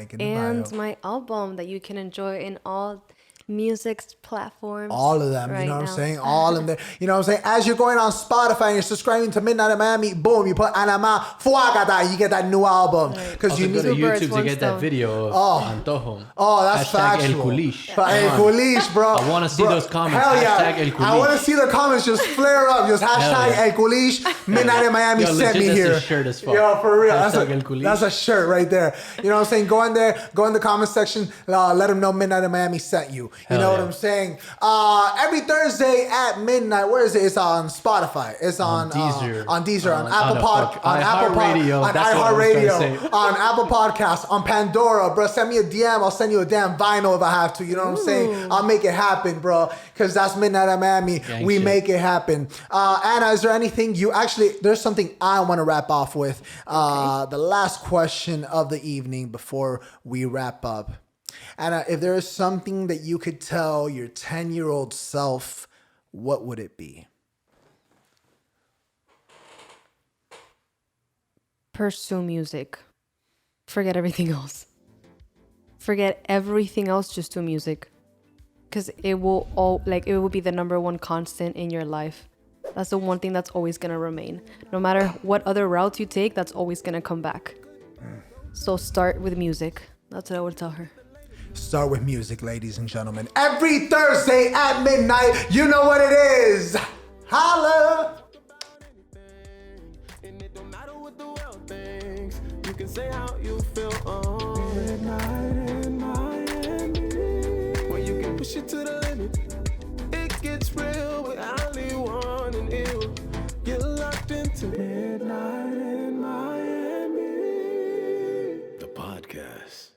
A: My album that you can enjoy in all music platforms.
B: All of them,
A: right,
B: you know what
A: now.
B: I'm saying? All of them. You know what I'm saying? As you're going on Spotify and you're subscribing to Midnight in Miami, boom, you put Anamá, Fuagata, you get that new album.
C: Because you go to YouTube to get that video of Antojo.
B: Oh, that's factual.
C: El Kulish.
B: El Kulish, bro.
C: I want to see those comments.
B: Hell yeah.
C: Hashtag El Kulish.
B: I want to see the comments just flare up. Just hashtag El Kulish. Midnight in Miami sent me here.
C: That's a shirt as fuck.
B: Yo, for real.
C: That's
B: a shirt right there. You know what I'm saying? Go in there, go in the comment section, let them know Midnight in Miami sent you. You know what I'm saying? Every Thursday at midnight. Where is it? It's on Spotify. It's on Deezer. On Deezer. On Apple
C: iHeartRadio.
B: On iHeartRadio. On Apple Podcasts. On Pandora, bro. Send me a DM. I'll send you a damn vinyl if I have to. You know what I'm saying? I'll make it happen, bro. Because that's Midnight at Miami. We make it happen. Anna, is there anything there's something I want to wrap off with. The last question of the evening before we wrap up. Anna, if there is something that you could tell your 10-year-old self, what would it be?
A: Pursue music. Forget everything else. Forget everything else, just do music. Because it will be the number one constant in your life. That's the one thing that's always going to remain. No matter what other route you take, that's always going to come back. So start with music. That's what I would tell her.
B: Start with music, ladies and gentlemen. Every Thursday at midnight, you know what it is. Holla! And it don't matter what the world thinks. You can say how you feel on Midnight in Miami. When you can push it to the limit, it gets real with only one and ill. Get locked into Midnight in Miami. The podcast.